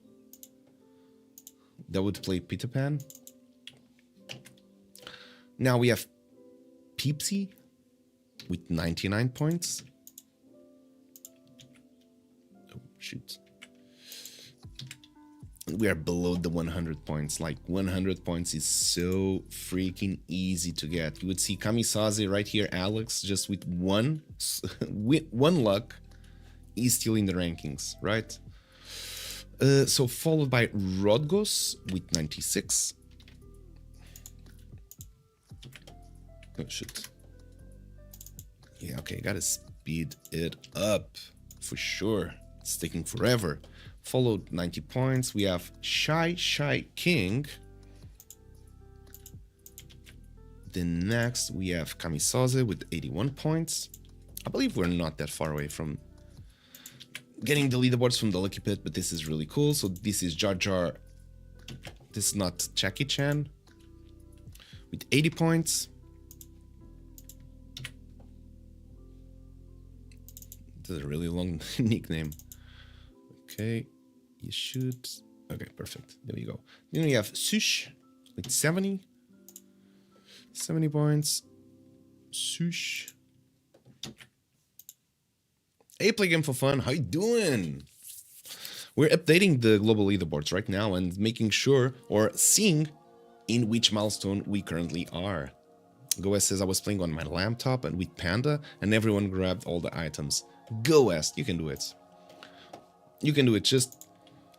that would play Peter Pan. Now we have Peepsy with 99 points. Oh, shoot. We are below the 100 points. Like 100 points is so freaking easy to get. You would see Kamisaze right here, Alex, just with one luck, is still in the rankings, right? So followed by Rodgos with 96. Oh, shoot. Yeah, okay, gotta speed it up for sure. It's taking forever. Followed 90 points. We have Shy King. Then next we have Kamisaze with 81 points. I believe we're not that far away from getting the leaderboards from the Lucky Pit, but this is really cool. So this is Jar Jar. This is not Jackie Chan with 80 points. This is a really long nickname. Okay, you should. Okay, perfect. There we go. Then we have Sush with 70 points. Sush. Hey, Play Game for Fun. How you doing? We're updating the global leaderboards right now and making sure or seeing in which milestone we currently are. Goes says I was playing on my laptop and with Panda, and everyone grabbed all the items. Go West, you can do it. You can do it. Just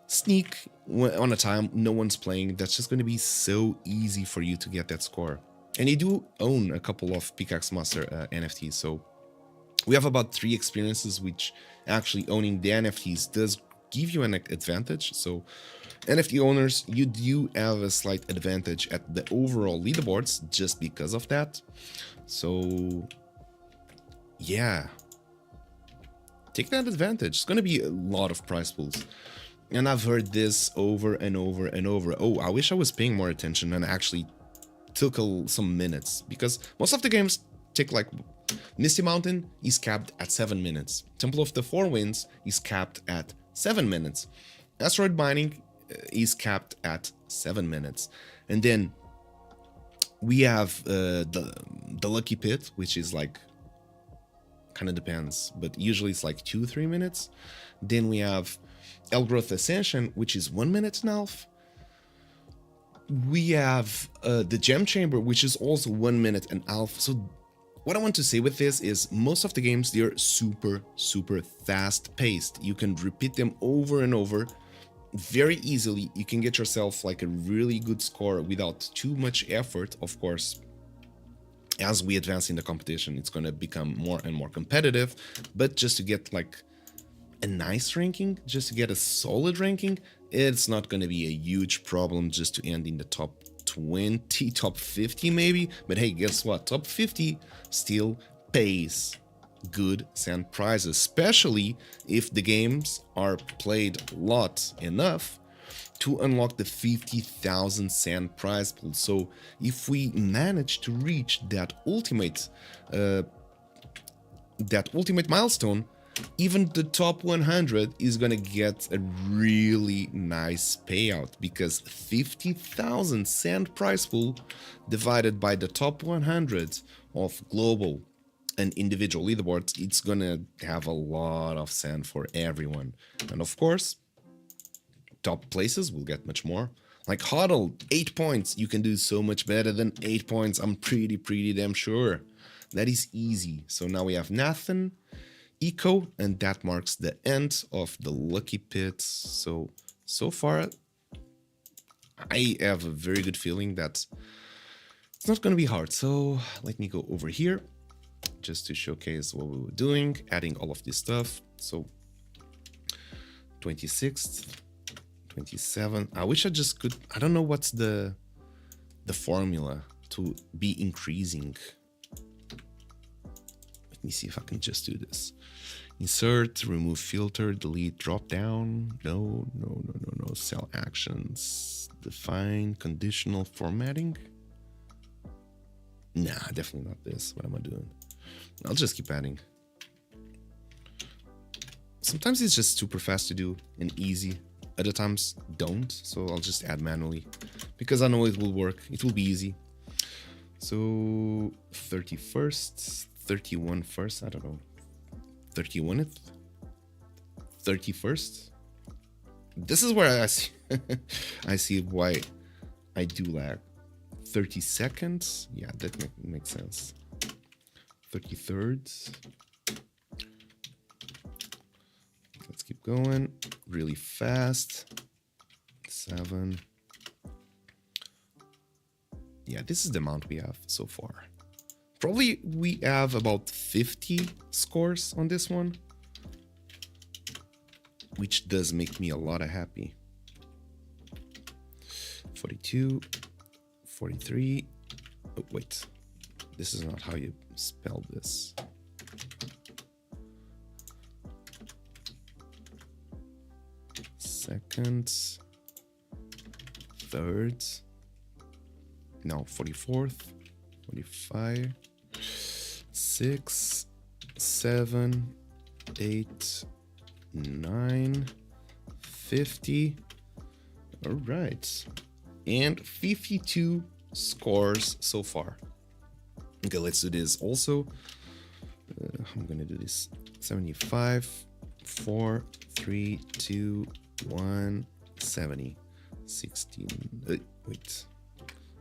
sneak on a time no one's playing. That's just going to be so easy for you to get that score. And you do own a couple of Pickaxe Master NFTs. So we have about 3 experiences, which actually owning the NFTs does give you an advantage. So NFT owners, you do have a slight advantage at the overall leaderboards just because of that. So yeah. Take that advantage. It's going to be a lot of prize pools. And I've heard this over and over and over. Oh, I wish I was paying more attention and actually took some minutes. Because most of the games take like... Misty Mountain is capped at 7 minutes. Temple of the Four Winds is capped at 7 minutes. Asteroid Mining is capped at 7 minutes. And then we have the Lucky Pit, which is like... kind of depends, but usually it's like 2-3 minutes. Then we have Elgrowth Ascension, which is 1 minute and a half. We have the Gem Chamber, which is also 1 minute and a half. So what I want to say with this is most of the games, they're super fast paced. You can repeat them over and over very easily. You can get yourself like a really good score without too much effort, of course. As we advance in the competition, it's going to become more and more competitive, but just to get like a nice ranking, just to get a solid ranking, it's not going to be a huge problem just to end in the top 20, top 50 maybe. But hey, guess what? Top 50 still pays good sand prizes, especially if the games are played a lot enough to unlock the 50,000 sand prize pool. So if we manage to reach that ultimate milestone, even the top 100 is gonna get a really nice payout, because 50,000 sand prize pool divided by the top 100 of global and individual leaderboards, it's gonna have a lot of sand for everyone. And of course, top places will get much more. Like Huddle, 8 points. You can do so much better than 8 points. I'm pretty damn sure. That is easy. So now we have Nathan, Eco, and that marks the end of the Lucky Pit. So far, I have a very good feeling that it's not going to be hard. So let me go over here just to showcase what we were doing, adding all of this stuff. So 26th, 27. I wish I just could. I don't know what's the formula to be increasing. Let me see if I can just do this. Insert, remove filter, delete, drop down. No. Cell actions. Define conditional formatting. Nah, definitely not this. What am I doing? I'll just keep adding. Sometimes it's just super fast to do and easy. Other times don't. So I'll just add manually because I know it will work. It will be easy. So 31st, 31 first. I don't know. 31th, 31st. This is where I see I see why I do lag. 30 seconds. Yeah, that makes sense. 33rd. Let's keep going really fast. 7. Yeah, this is the amount we have so far. Probably we have about 50 scores on this one, which does make me a lot of happy. 42, 43. Oh, wait, this is not how you spell this. Second, third, no, 44th, 45, 6, 7, 8, 9, 50. All right, and 52 scores so far. Okay, let's do this also. I'm gonna do this. 75, 4, 3, 2, 1, 70, 16. Wait.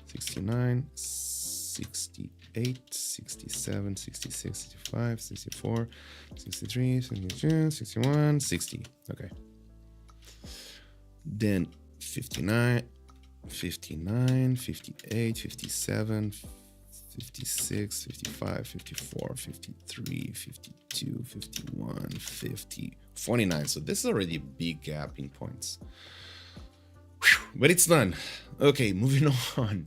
69, 68, 67, 66, 65, 64, 63, 62, 61, 60. Okay. Then 59, 59, 58, 57, 56, 55, 54, 53, 52, 51, 50, 49. So this is already a big gap in points. Whew, but it's done. Okay, moving on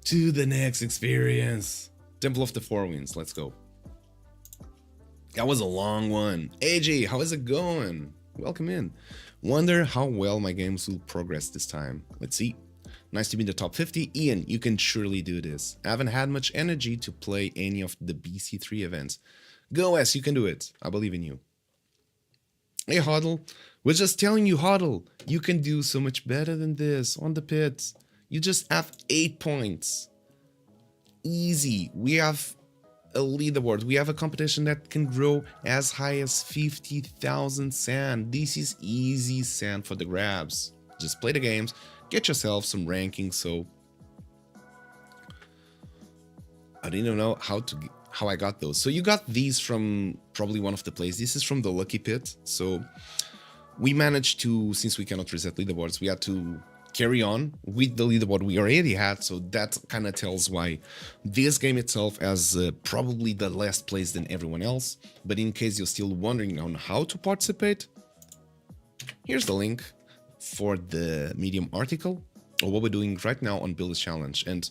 to the next experience. Temple of the Four Winds. Let's go. That was a long one. AJ, how is it going? Welcome in. Wonder how well my games will progress this time. Let's see. Nice to be in the top 50. Ian, you can surely do this. I haven't had much energy to play any of the BC3 events. Go S, you can do it. I believe in you. Hey Huddle, we're just telling you, Huddle, you can do so much better than this on the pits. You just have 8 points. Easy. We have a leaderboard. We have a competition that can grow as high as 50,000 sand. This is easy sand for the grabs. Just play the games, get yourself some rankings. So I didn't even know how I got those. So you got these from probably one of the plays. This is from the Lucky Pit. So we managed to, since we cannot reset leaderboards, we had to carry on with the leaderboard we already had. So that kind of tells why this game itself has probably the last place than everyone else. But in case you're still wondering on how to participate, here's the link for the Medium article or what we're doing right now on Build a Challenge. And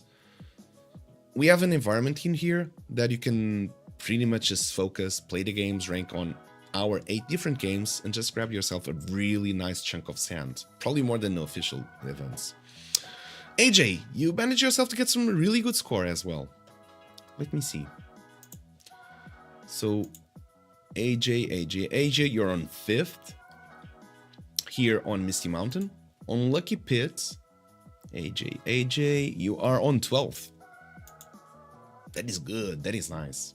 we have an environment in here that you can pretty much just focus, play the games, rank on our 8 different games, and just grab yourself a really nice chunk of sand. Probably more than the official events. AJ, you managed yourself to get some really good score as well. Let me see. So AJ, you're on 5th here on Misty Mountain. On Lucky Pit, AJ, you are on 12th. That is good. That is nice.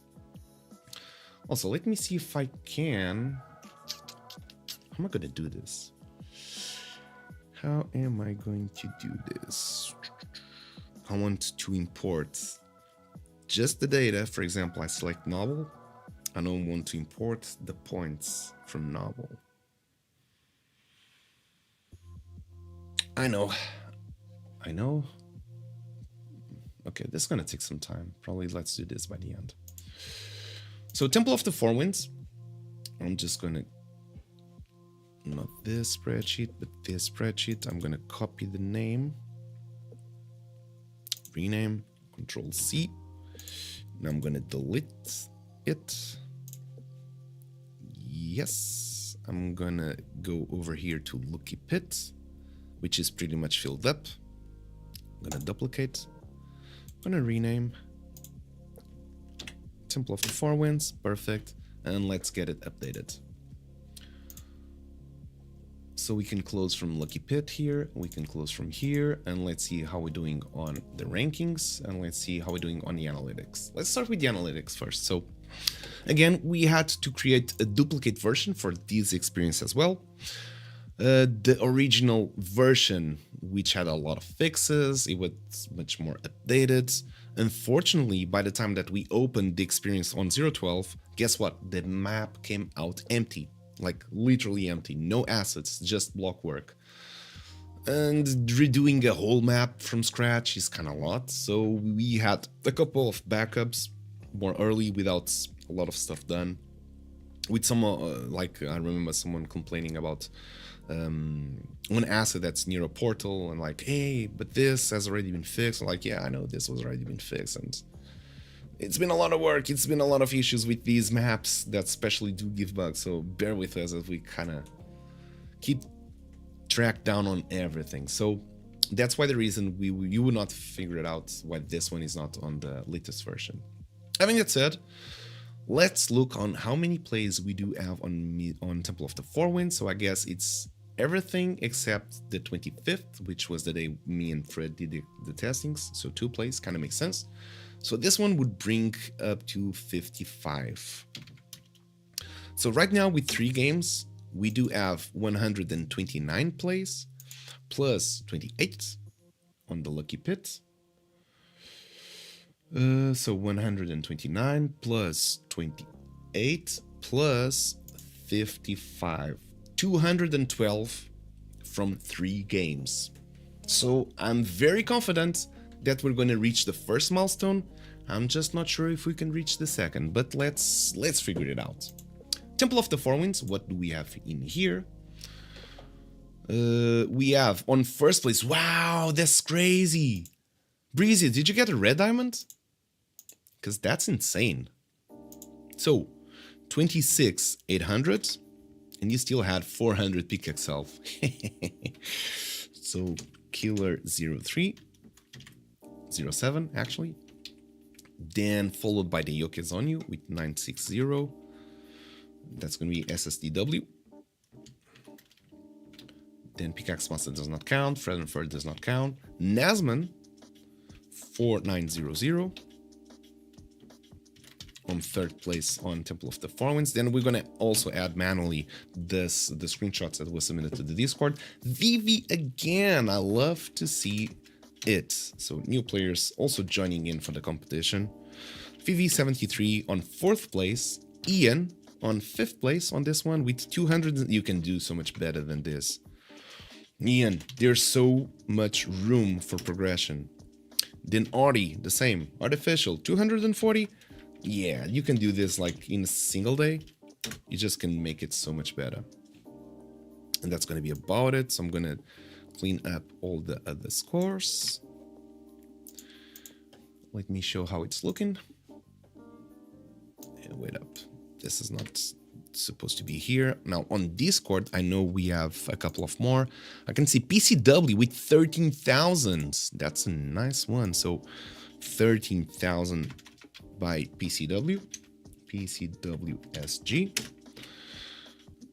Also, let me see if I can. How am I gonna do this? How am I going to do this? I want to import just the data. For example, I select novel. I don't want to import the points from novel. I know. Okay, this is gonna take some time. Probably let's do this by the end. So Temple of the Four Winds. I'm just gonna, not this spreadsheet, but this spreadsheet. I'm gonna copy the name, rename, Control C. Now I'm gonna delete it. Yes, I'm gonna go over here to Lucky Pit, which is pretty much filled up. I'm gonna duplicate. I'm gonna rename Temple of the Four Winds. Perfect. And let's get it updated. So we can close from Lucky Pit here, we can close from here, and let's see how we're doing on the rankings, and let's see how we're doing on the analytics. Let's start with the analytics first. So again, we had to create a duplicate version for this experience as well. The original version, which had a lot of fixes, it was much more updated. Unfortunately, by the time that we opened the experience on 012, guess what? The map came out empty, like literally empty, no assets, just block work. And redoing a whole map from scratch is kind of a lot, so we had a couple of backups more early without a lot of stuff done. With some, like I remember someone complaining about one asset that's near a portal and like, hey, but this has already been fixed. I'm like, yeah, I know this was already been fixed, and it's been a lot of work. It's been a lot of issues with these maps that especially do give bugs. So bear with us as we kind of keep track down on everything. So that's why the reason you would not figure it out why this one is not on the latest version. Having that said, let's look on how many plays we do have on Temple of the Four Winds. So I guess it's everything except the 25th, which was the day me and Fred did the testings. So 2 plays kind of makes sense. So this one would bring up to 55. So right now with 3 games, we do have 129 plays plus 28 on the Lucky Pit. So 129 plus 28 plus 55. 212 from 3 games. So I'm very confident that we're going to reach the first milestone. I'm just not sure if we can reach the second, but let's figure it out. Temple of the Four Winds, what do we have in here? We have on first place, wow, that's crazy. Breezy, did you get a red diamond? Because that's insane. So 26,800, and you still had 400 pickaxe health. So killer 03, 07 actually. Then followed by the Yokezonyu with 960. That's going to be SSDW. Then Pickaxe Master does not count. Fred and Ferd does not count. Nasman 4900 on 3rd place on Temple of the Four Winds. Then we're gonna also add manually the screenshots that was submitted to the Discord. Vivi again, I love to see it. So new players also joining in for the competition. Vivi 73 on 4th place. Ian on 5th place on this one with 200. You can do so much better than this. Ian, there's so much room for progression. Then Artie, the same. Artificial, 240. Yeah, you can do this like in a single day. You just can make it so much better. And that's going to be about it. So I'm going to clean up all the other scores. Let me show how it's looking. And wait up. This is not supposed to be here. Now on Discord, I know we have a couple of more. I can see PCW with 13,000. That's a nice one. So 13,000 by PCW, PCWSG.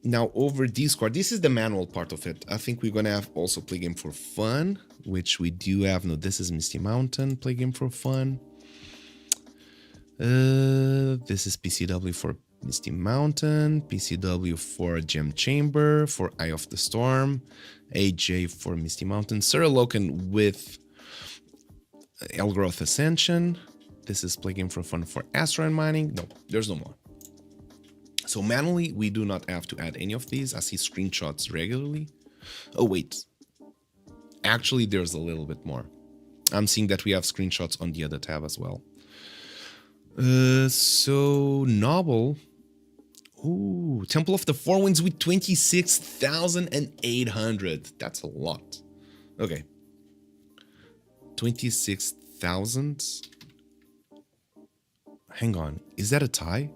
Now over Discord, this is the manual part of it. I think we're gonna have also play game for fun, which we do have. No, this is Misty Mountain, play game for fun. This is PCW for Misty Mountain, PCW for Gem Chamber, for Eye of the Storm, AJ for Misty Mountain, Suralocan with Elgroth Ascension. This is Play Game for Fun for Asteroid Mining. No, there's no more. So manually, we do not have to add any of these. I see screenshots regularly. Oh, wait. Actually, there's a little bit more. I'm seeing that we have screenshots on the other tab as well. So Noble. Ooh, Temple of the Four Winds with 26,800. That's a lot. Okay. 26,000. Hang on. Is that a tie?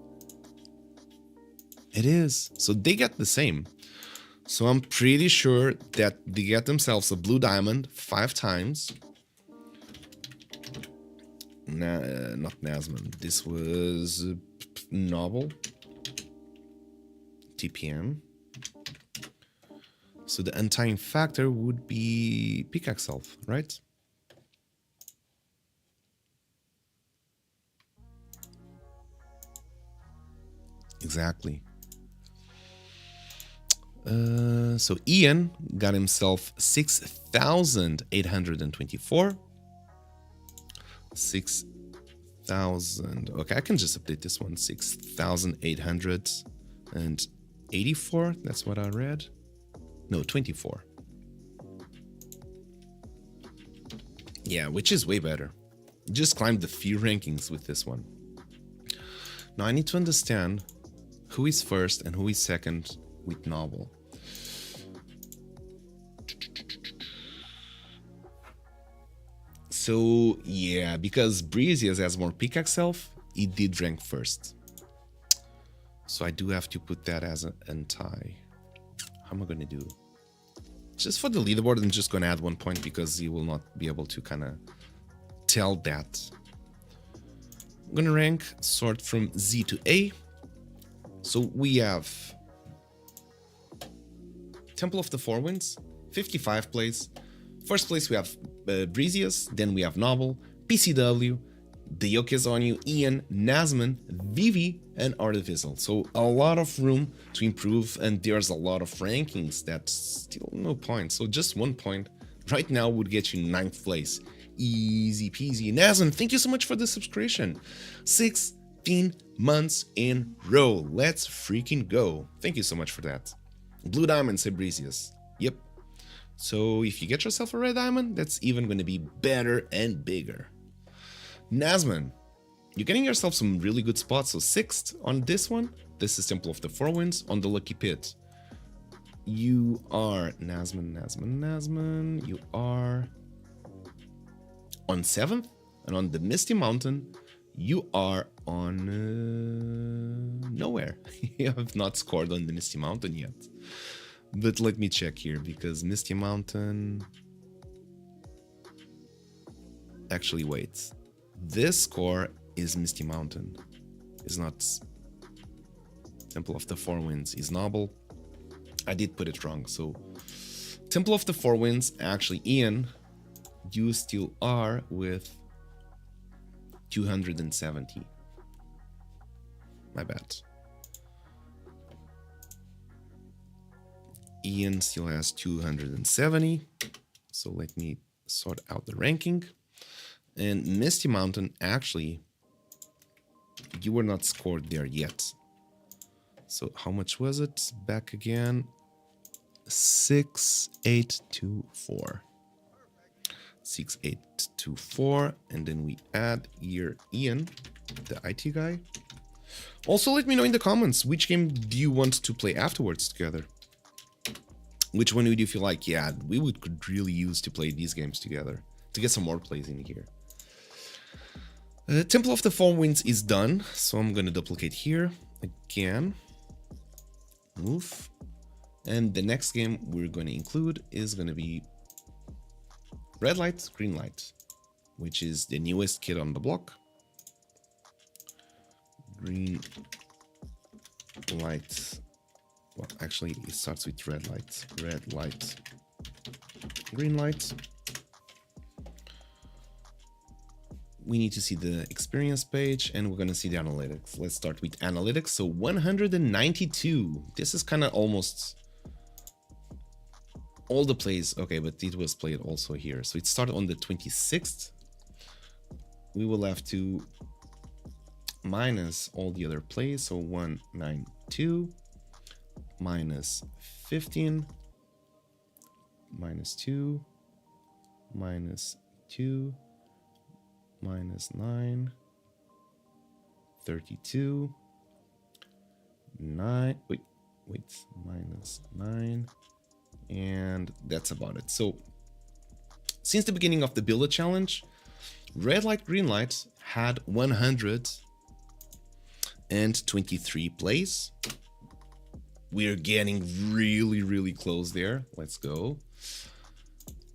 It is. So they get the same. So I'm pretty sure that they get themselves a blue diamond 5 times. Not Nazman. This was Noble. TPM. So the untying factor would be Pickaxe Self, right? Exactly. So Ian got himself 6,824. 6,000. Okay, I can just update this one. 6,884. That's what I read. No, 24. Yeah, which is way better. Just climbed the few rankings with this one. Now I need to understand who is first and who is second with Noble. So yeah, because Breezius has more Pickaxe Self, he did rank first. So I do have to put that as an anti. How am I gonna do? Just for the leaderboard, I'm just gonna add 1 point because he will not be able to kind of tell that. I'm gonna rank sort from Z to A. So we have Temple of the Four Winds, 55 place. First place we have Breezius, then we have Noble, PCW, the Yokezonyu, Ian, Nazman, Vivi, and Artificial. So a lot of room to improve, and there's a lot of rankings that's still no point. So just 1 point right now would get you 9th place. Easy peasy. Nazman, thank you so much for the subscription. 16 months in row. Let's freaking go. Thank you so much for that. Blue Diamond, say Breezius. Yep. So if you get yourself a red diamond, that's even going to be better and bigger. Nazman, you're getting yourself some really good spots. So 6th on this one. This is Temple of the Four Winds on the Lucky Pit. You are Nazman. You are on 7th, and on the Misty Mountain, you are on nowhere. You have not scored on the Misty Mountain yet. But let me check here, because Misty Mountain... Actually, wait. This score is Misty Mountain. It's not Temple of the Four Winds. It's Noble. I did put it wrong. So Temple of the Four Winds, actually, Ian, you still are with 270. My bad. Ian still has 270. So let me sort out the ranking. And Misty Mountain, actually, you were not scored there yet. So how much was it? Back again. 6824. 6824. And then we add here Ian, the IT guy. Also, let me know in the comments, which game do you want to play afterwards together? Which one would you feel like, yeah, we could really use to play these games together, to get some more plays in here. Temple of the Four Winds is done, so I'm going to duplicate here again. Move. And the next game we're going to include is going to be Red Light, Green Light, which is the newest kid on the block. Green Light. Well, actually, it starts with red light. Red light. Green light. we need to see the experience page, and we're going to see the analytics. Let's start with analytics. So 192. This is kind of almost all the plays. Okay, but it was played also here. So it started on the 26th. We will have to minus all the other plays. So 192 minus 15 minus 2 minus 2 minus 9 32 9 wait minus 9, and that's about it. So since the beginning of the builder challenge, red light green light had 123 plays. We're getting really close there. Let's go.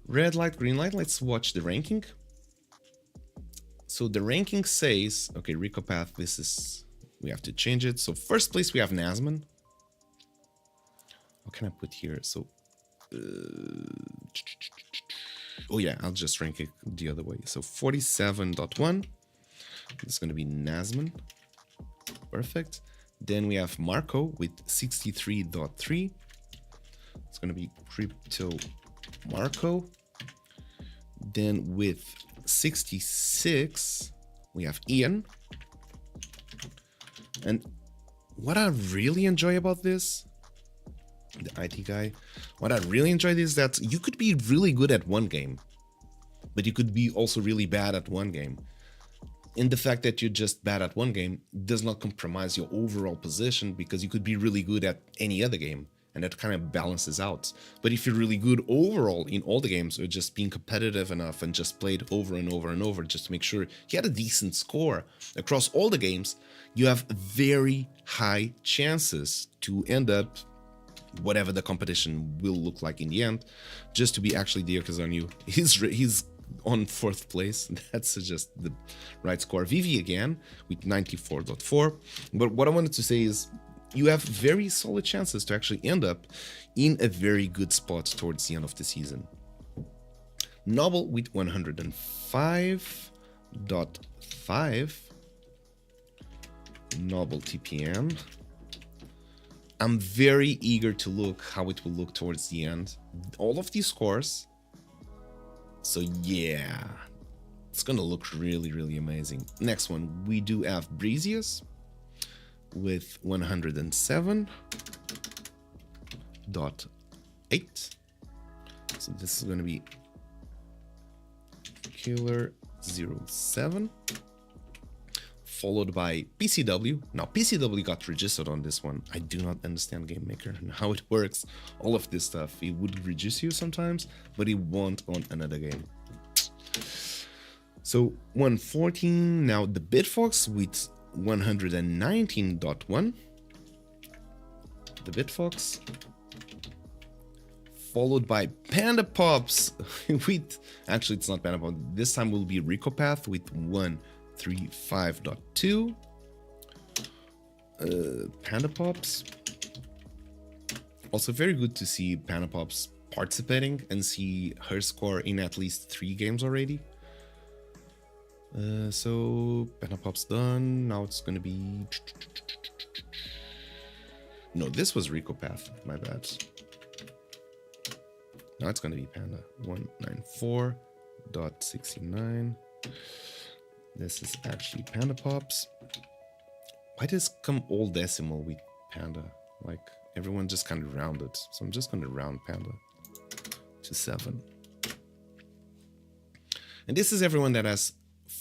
Red light green light. Let's watch the ranking. So the ranking says, okay, Rico path, this is, we have to change it. So first place we have Nasman. What can I put here? So oh yeah, I'll just rank it the other way. So 47.1, it's going to be Nasman. Perfect. Then we have Marco with 63.3. It's going to be Crypto Marco. Then with 66, we have Ian. And what I really enjoy about this, the IT guy, what I really enjoy is that you could be really good at one game, but you could be also really bad at one game. And the fact that you're just bad at one game does not compromise your overall position, because you could be really good at any other game, and that kind of balances out. But if you're really good overall in all the games, or just being competitive enough and just played over and over and over just to make sure you had a decent score across all the games, you have very high chances to end up whatever the competition will look like in the end, just to be actually there, because on you, he's on 4th place. That's just the right score. Vivi again with 94.4. But what I wanted to say is you have very solid chances to actually end up in a very good spot towards the end of the season. Noble with 105.5. Noble TPM. I'm very eager to look how it will look towards the end. All of these scores. So yeah, it's gonna look really amazing. Next one, we do have Breezius with 107.8. So this is gonna be Killer 07, followed by PCW. Now PCW got registered on this one. I do not understand Game Maker and how it works. All of this stuff, it would reduce you sometimes, but it won't on another game. So 114. Now the Bitfox with 119.1. The Bitfox, followed by Panda Pops with, actually it's not Panda Pops, this time will be Ricopath with 135.2. Panda Pops, also very good to see Panda Pops participating and see her score in at least 3 games already. So Panda Pops done. Now it's gonna be, no, this was Ricopath, my bad. Now it's gonna be Panda 194.69. This is actually Panda Pops. Why does come all decimal with Panda? Like everyone just kind of rounded. So I'm just gonna round Panda to 7. And this is everyone that has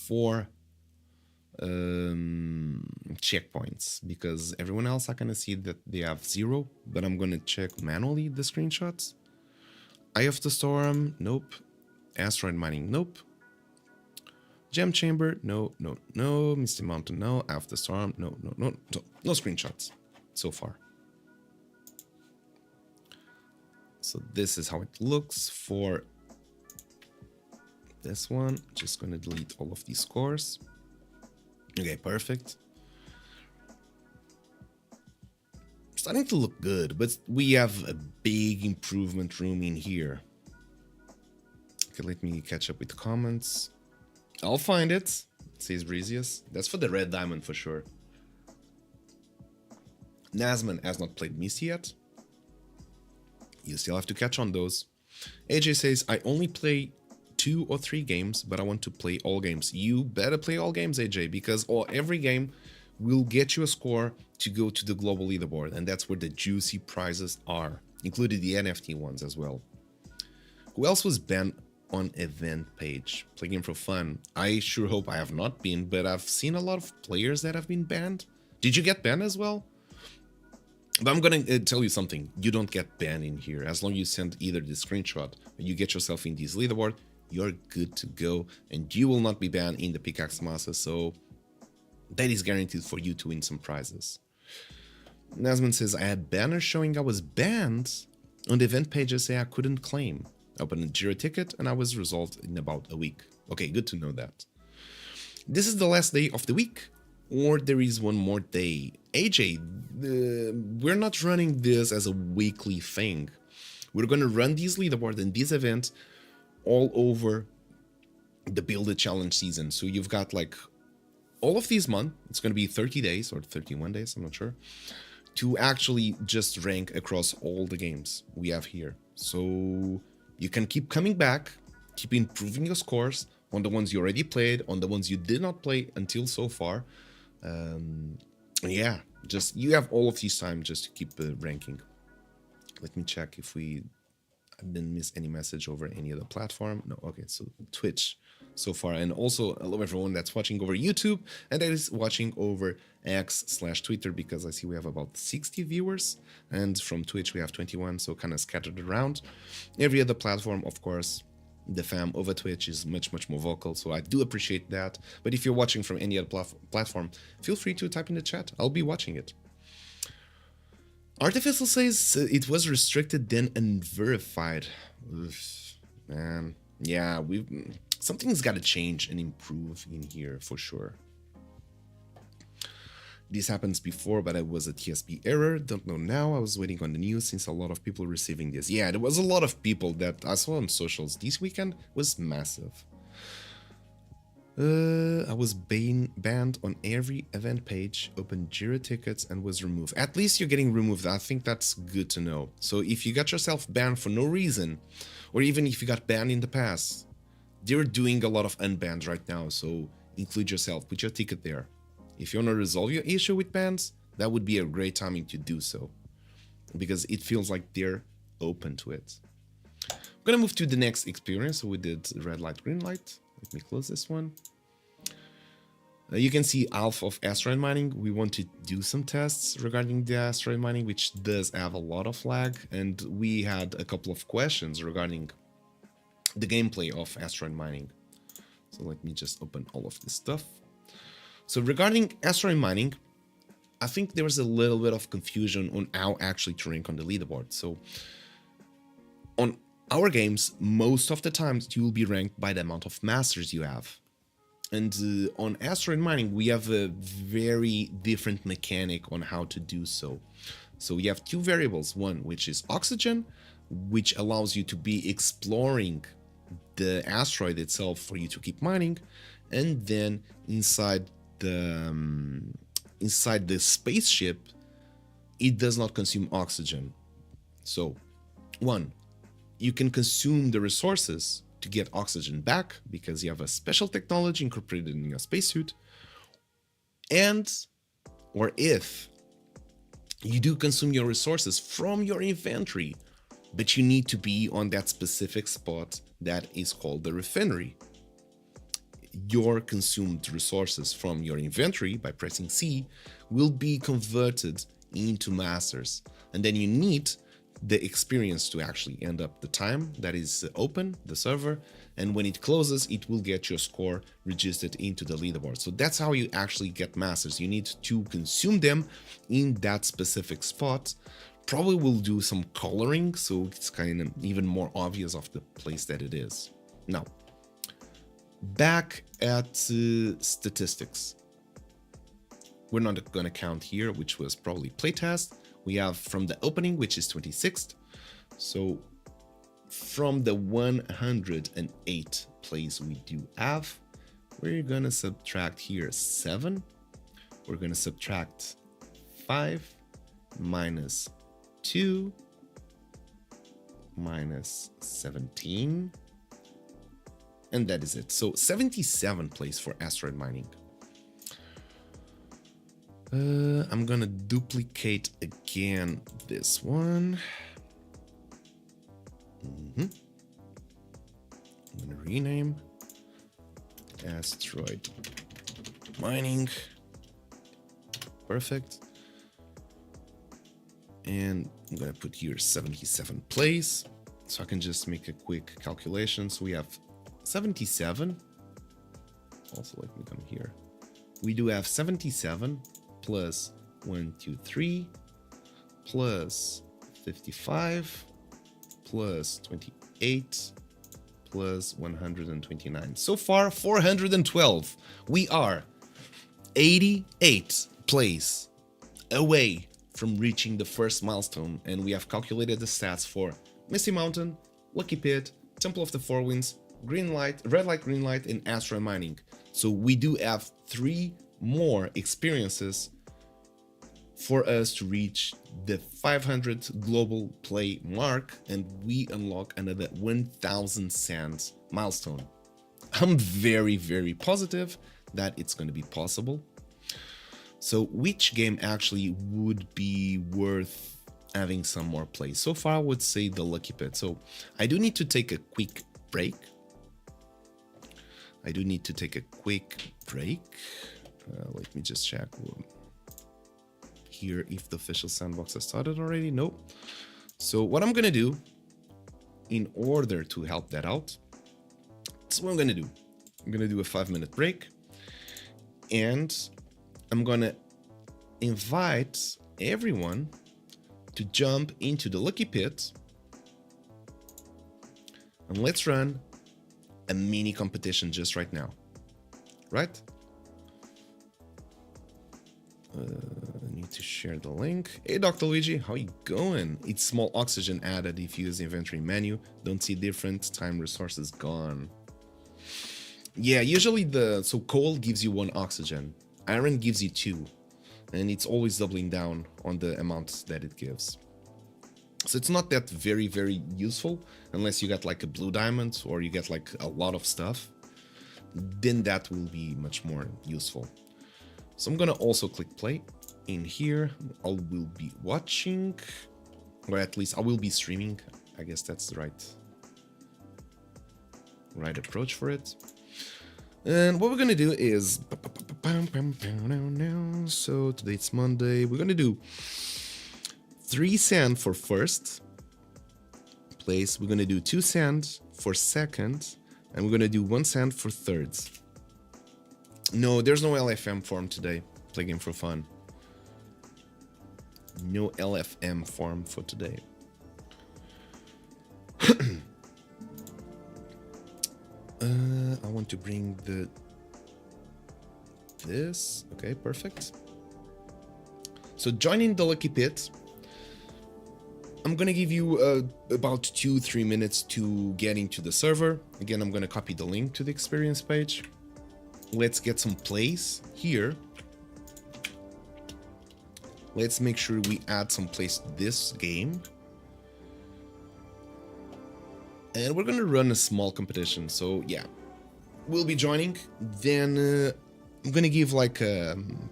4 checkpoints, because everyone else I can see that they have 0, but I'm gonna check manually the screenshots. Eye of the Storm, nope. Asteroid Mining, nope. Gem Chamber, no. Misty Mountain, no. Eye of the Storm, no. No screenshots so far. So this is how it looks for this one. Just gonna delete all of these scores. Okay, perfect. Starting to look good, but we have a big improvement room in here. Okay, let me catch up with comments. I'll find it. says Breezius. That's for the red diamond for sure. Nasman has not played Misty yet. You still have to catch on those. AJ says, I only play 2 or 3 games, but I want to play all games. You better play all games, AJ, because every game will get you a score to go to the global leaderboard, and that's where the juicy prizes are, including the NFT ones as well. Who else was banned on event page? Play game for fun. I sure hope I have not been, but I've seen a lot of players that have been banned. Did you get banned as well? But I'm gonna tell you something. You don't get banned in here. As long as you send either the screenshot or you get yourself in this leaderboard, you're good to go, and you will not be banned in the Pickaxe Master, so that is guaranteed for you to win some prizes. Nasman says, I had banners showing I was banned on the event pages say I couldn't claim. I opened a Jira ticket and I was resolved in about a week. Okay, good to know that. This is the last day of the week, or there is one more day. AJ, we're not running this as a weekly thing. We're going to run these leaderboards and these events all over the Build a Challenge season. So you've got like all of these months, it's going to be 30 days or 31 days, I'm not sure, to actually just rank across all the games we have here. So you can keep coming back, keep improving your scores on the ones you already played, on the ones you did not play until so far. Yeah, just you have all of these time just to keep ranking. Let me check if I didn't miss any message over any other platform. No, okay, so Twitch so far, and also hello everyone that's watching over YouTube and that is watching over X/Twitter, because I see we have about 60 viewers, and from Twitch we have 21, so kind of scattered around. Every other platform, of course, the fam over Twitch is much more vocal, so I do appreciate that. But if you're watching from any other platform, feel free to type in the chat. I'll be watching it. Artificial says it was restricted then unverified. Oof, man, yeah, something's got to change and improve in here for sure. This happens before, but it was a TSP error. Don't know now. I was waiting on the news since a lot of people receiving this. Yeah, there was a lot of people that I saw on socials. This weekend was massive. I was banned on every event page, opened Jira tickets, and was removed. At least you're getting removed. I think that's good to know. So if you got yourself banned for no reason, or even if you got banned in the past, they're doing a lot of unbans right now. So include yourself, put your ticket there. If you want to resolve your issue with bans, that would be a great timing to do so, because it feels like they're open to it. I'm gonna move to the next experience. So we did red light, green light. Let me close this one. You can see alpha of asteroid mining. We want to do some tests regarding the asteroid mining, which does have a lot of lag, and we had a couple of questions regarding the gameplay of asteroid mining. So let me just open all of this stuff. So regarding asteroid mining, I think there was a little bit of confusion on how actually to rank on the leaderboard. So on our games, most of the times you will be ranked by the amount of masters you have. And on asteroid mining, we have a very different mechanic on how to do so. So you have 2 variables, one which is oxygen, which allows you to be exploring the asteroid itself for you to keep mining, and then inside the spaceship, it does not consume oxygen. So, one, you can consume the resources to get oxygen back because you have a special technology incorporated in your spacesuit, or if you do consume your resources from your inventory, but you need to be on that specific spot that is called the refinery. Your consumed resources from your inventory by pressing C will be converted into masters, and then you need the experience to actually end up the time that is open, the server, and when it closes, it will get your score registered into the leaderboard. So that's how you actually get masters. You need to consume them in that specific spot. Probably will do some coloring, so it's kind of even more obvious of the place that it is. Now, back at statistics. We're not going to count here, which was probably playtest. We have from the opening, which is 26th. So from the 108 plays we do have, we're gonna subtract here 7. We're gonna subtract 5 minus 2 minus 17. And that is it. So 77 place for asteroid mining. I'm gonna duplicate again this one. I'm gonna rename asteroid mining. Perfect. And I'm gonna put here 77 place, so I can just make a quick calculation. So we have 77. Also, let me come here. We do have 77 plus 1, 2, 3 plus 55 plus 28 plus 129. So far, 412. We are 88 place away from reaching the first milestone, and we have calculated the stats for Misty Mountain, Lucky Pit, Temple of the Four Winds, Green Light, Red Light, Green Light, and asteroid mining. So we do have 3 more experiences for us to reach the 500 global play mark, and we unlock another 1000 sands milestone. I'm very, very positive that it's going to be possible. So which game actually would be worth having some more plays? So far, I would say the Lucky Pit. So I do need to take a quick break. Let me just check here if the official sandbox has started already. Nope. So what I'm gonna do in order to help that out, that's what I'm gonna do. I'm gonna do a 5-minute break, and I'm gonna invite everyone to jump into the Lucky Pit, and let's run a mini competition just right now, right? I need to share the link. Hey, Dr. Luigi, how you going? It's small oxygen added if you use the inventory menu. Don't see different time resources gone. Yeah, usually so coal gives you 1 oxygen, iron gives you 2, and it's always doubling down on the amount that it gives. So it's not that very, very useful unless you get like a blue diamond or you get like a lot of stuff. Then that will be much more useful. So I'm gonna also click play. In here, I will be watching, or at least I will be streaming. I guess that's the right approach for it. And what we're gonna do is, so today it's Monday. We're gonna do 3 sand for first place. We're gonna do 2 sand for second, and we're gonna do 1 sand for third. No, there's no LFM form today. Play game for fun. No LFM form for today. I want to bring this. Okay, perfect. So joining the Lucky Pit, I'm gonna give you about 2-3 minutes to get into the server. Again, I'm gonna copy the link to the experience page. Let's get some plays here. Let's make sure we add some plays to this game. And we're gonna run a small competition. So yeah, we'll be joining. Then I'm gonna give like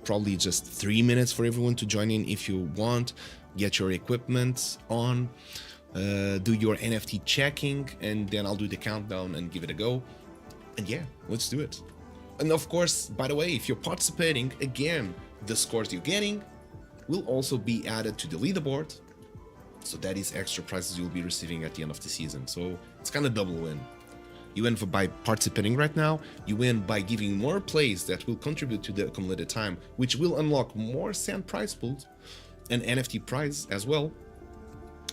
probably just 3 minutes for everyone to join in if you want. Get your equipment on, do your NFT checking, and then I'll do the countdown and give it a go. And yeah, let's do it. And of course, by the way, if you're participating, again, the scores you're getting will also be added to the leaderboard. So that is extra prizes you'll be receiving at the end of the season. So it's kind of double win. You win by participating right now, you win by giving more plays that will contribute to the accumulated time, which will unlock more sand prize pools and NFT prize as well.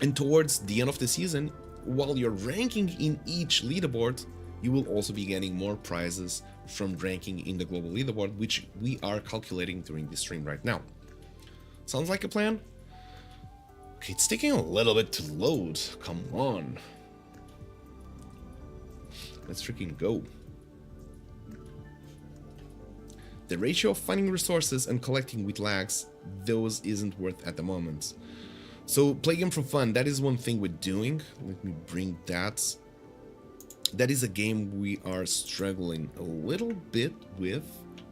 And towards the end of the season, while you're ranking in each leaderboard, you will also be getting more prizes from ranking in the global leaderboard, which we are calculating during this stream right now. Sounds like a plan? Okay, it's taking a little bit to load. Come on. Let's freaking go. The ratio of finding resources and collecting with lags, those isn't worth at the moment. So play game for fun, that is one thing we're doing. Let me bring that. That is a game we are struggling a little bit with.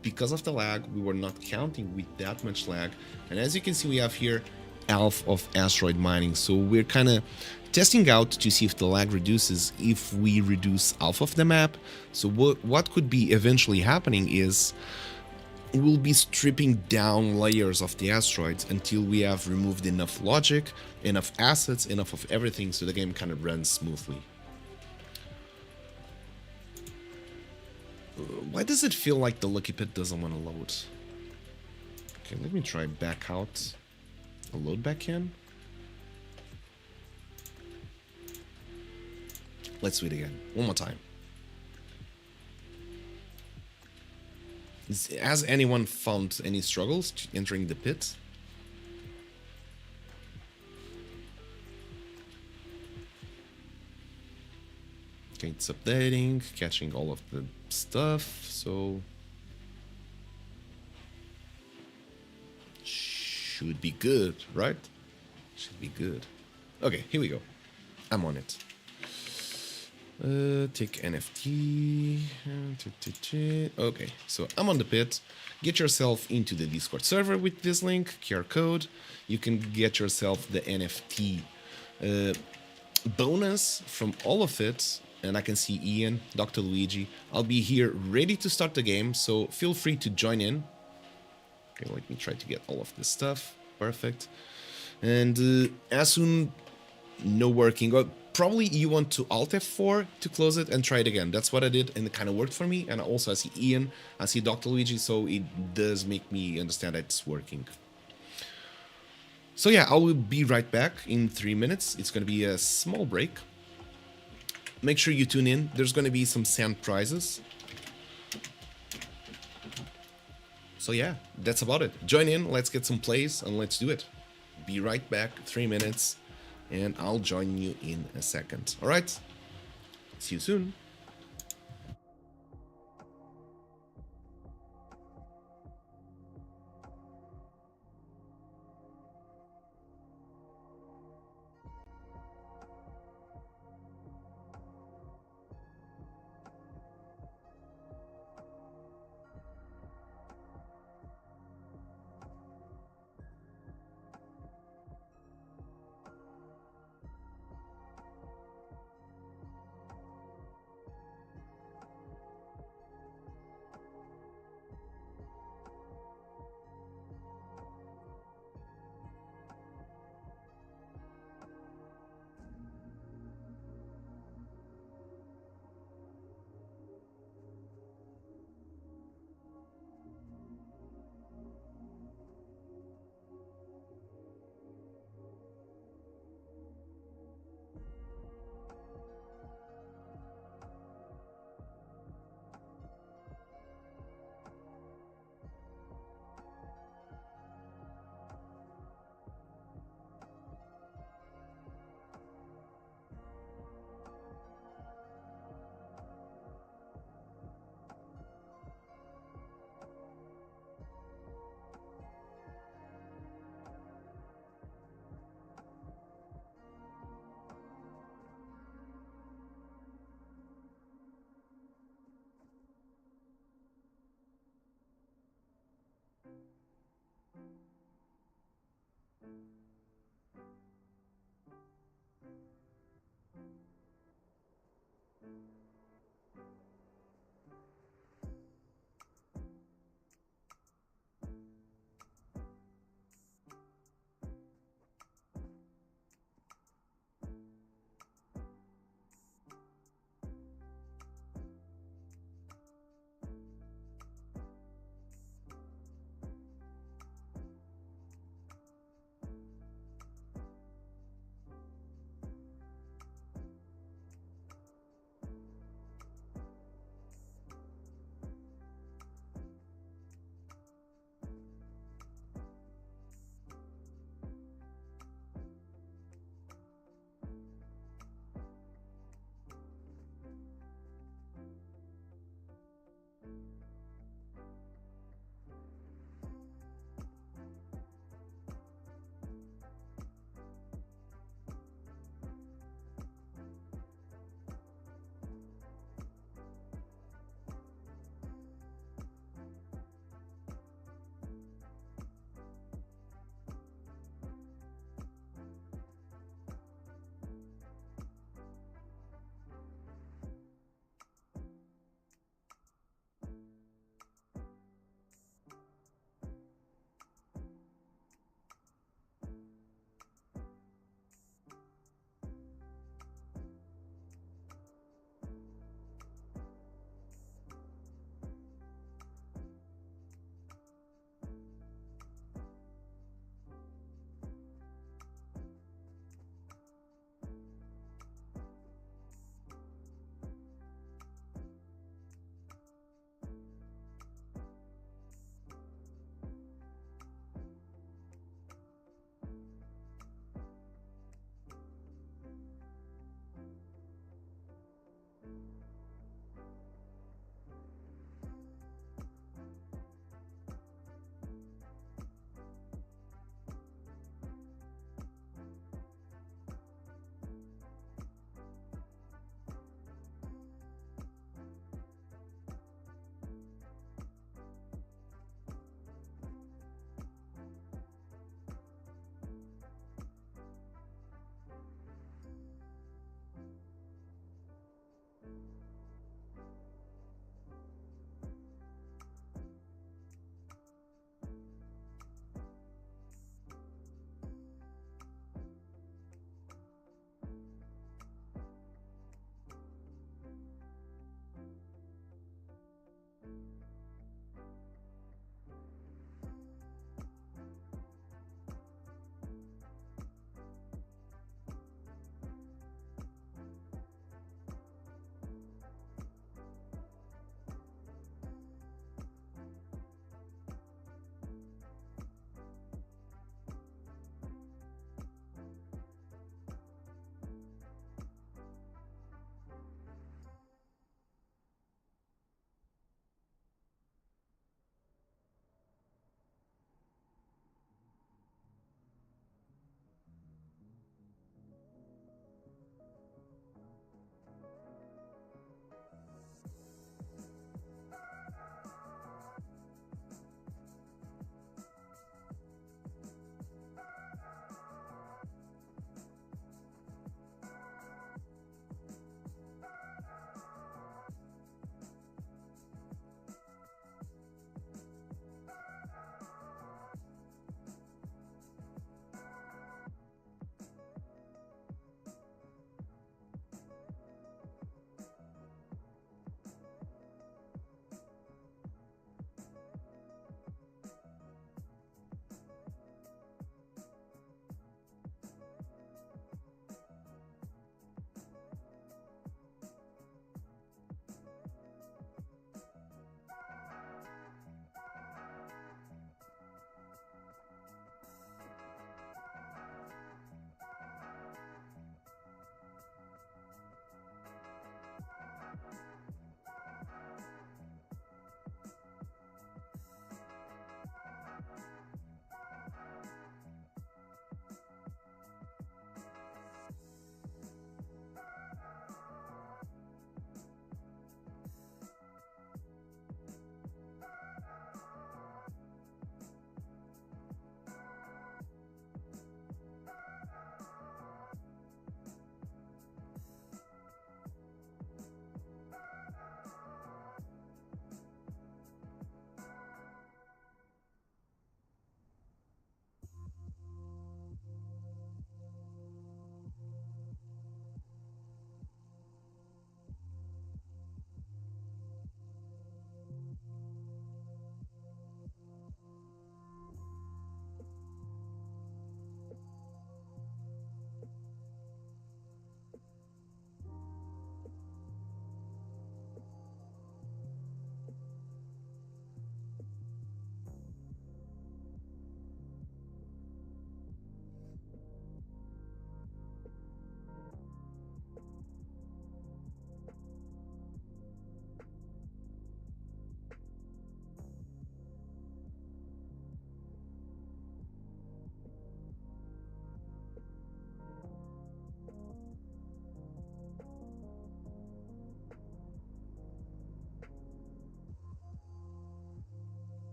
Because of the lag, we were not counting with that much lag. And as you can see, we have here half of asteroid mining. So we're kind of testing out to see if the lag reduces if we reduce half of the map. So what could be eventually happening is we'll be stripping down layers of the asteroids until we have removed enough logic, enough assets, enough of everything so the game kind of runs smoothly. Why does it feel like the Lucky Pit doesn't want to load? Okay, let me try back out. I'll load back in. Let's do it again. One more time. Has anyone found any struggles entering the pit? Okay, it's updating, catching all of the stuff, so should be good, right? Should be good. Okay, here we go. I'm on it. Take NFT. Okay, so I'm on the pit. Get yourself into the Discord server with this link, QR code. You can get yourself the NFT bonus from all of it. And I can see Ian, Dr. Luigi. I'll be here ready to start the game, so feel free to join in. Okay, let me try to get all of this stuff. Perfect. And as soon, no working. Probably you want to Alt F4 to close it and try it again. That's what I did, and it kind of worked for me. And also I see Ian, I see Dr. Luigi, so it does make me understand that it's working. So yeah, I will be right back in 3 minutes. It's going to be a small break. Make sure you tune in. There's going to be some sand prizes. So yeah, that's about it. Join in, let's get some plays, and let's do it. Be right back, 3 minutes, and I'll join you in a second. All right? See you soon.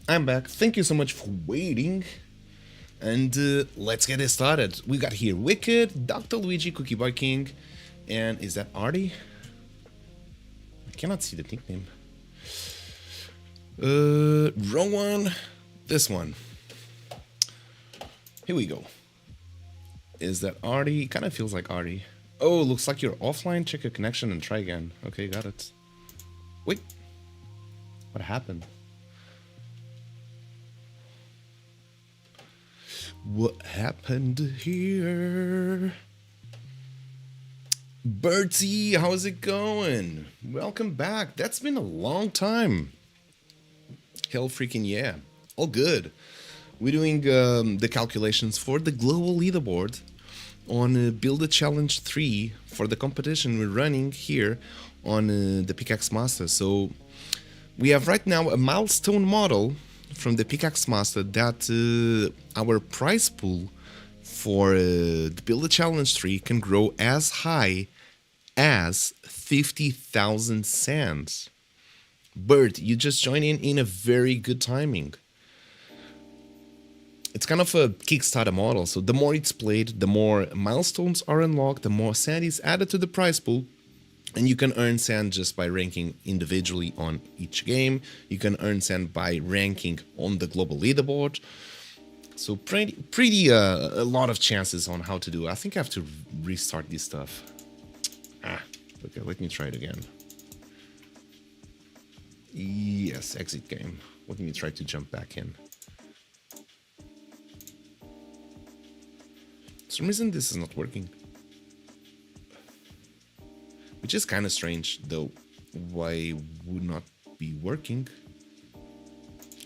I'm back. Thank you so much for waiting. And let's get it started. We got here Wicked, Dr. Luigi, Cookie Boy King, and is that Artie? I cannot see the nickname. Wrong one. This one. Here we go. Is that Artie? Kind of feels like Artie. Oh, looks like you're offline. Check your connection and try again. Okay, got it. Wait. What happened? What happened here? Bertie, how's it going? Welcome back. That's been a long time. Hell freaking yeah. All good. We're doing the calculations for the global leaderboard on Build a Challenge 3 for the competition we're running here on the Pickaxe Master. So we have right now a milestone model from the Pickaxe Master that our prize pool for the Build a Challenge 3 can grow as high as 50,000 sands. Bert, you just joined in a very good timing. It's kind of a Kickstarter model, so the more it's played, the more milestones are unlocked, the more sand is added to the prize pool, and you can earn sand just by ranking individually on each game. You can earn sand by ranking on the global leaderboard. So pretty a lot of chances on how to do it. I think I have to restart this stuff. Okay, let me try it again. Yes, exit game. Let me try to jump back in. For some reason this is not working. Which is kind of strange, though. Why would not be working?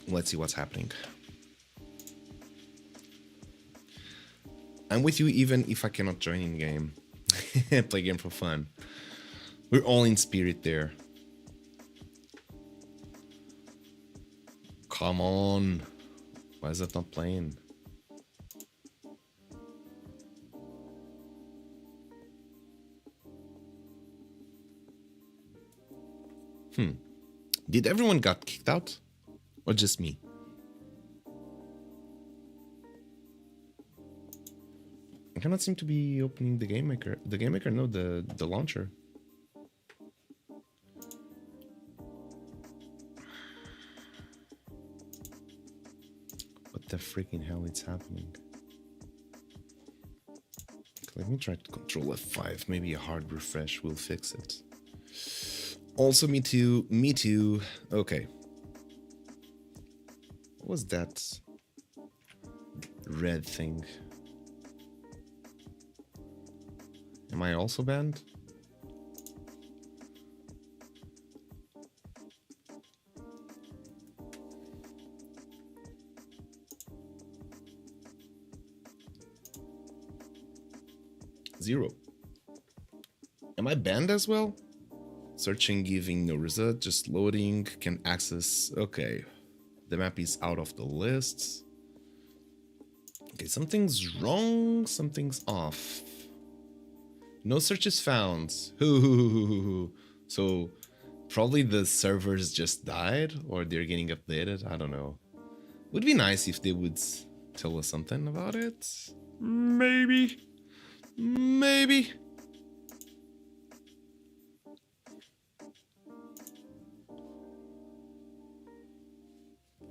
Let's see what's happening. I'm with you even if I cannot join in game. Play game for fun. We're all in spirit there. Come on. Why is that not playing? Did everyone got kicked out? Or just me? I cannot seem to be opening the game maker. The game maker, no, the launcher. What the freaking hell is happening? Let me try to control F5. Maybe a hard refresh will fix it. Also, me too. Me too. Okay. What was that red thing? Am I also banned? Zero. Am I banned as well? Searching, giving no result, just loading, can access. Okay. The map is out of the list. Okay, something's wrong, something's off. No searches found. So probably the servers just died or they're getting updated. I don't know. Would be nice if they would tell us something about it. Maybe. Maybe.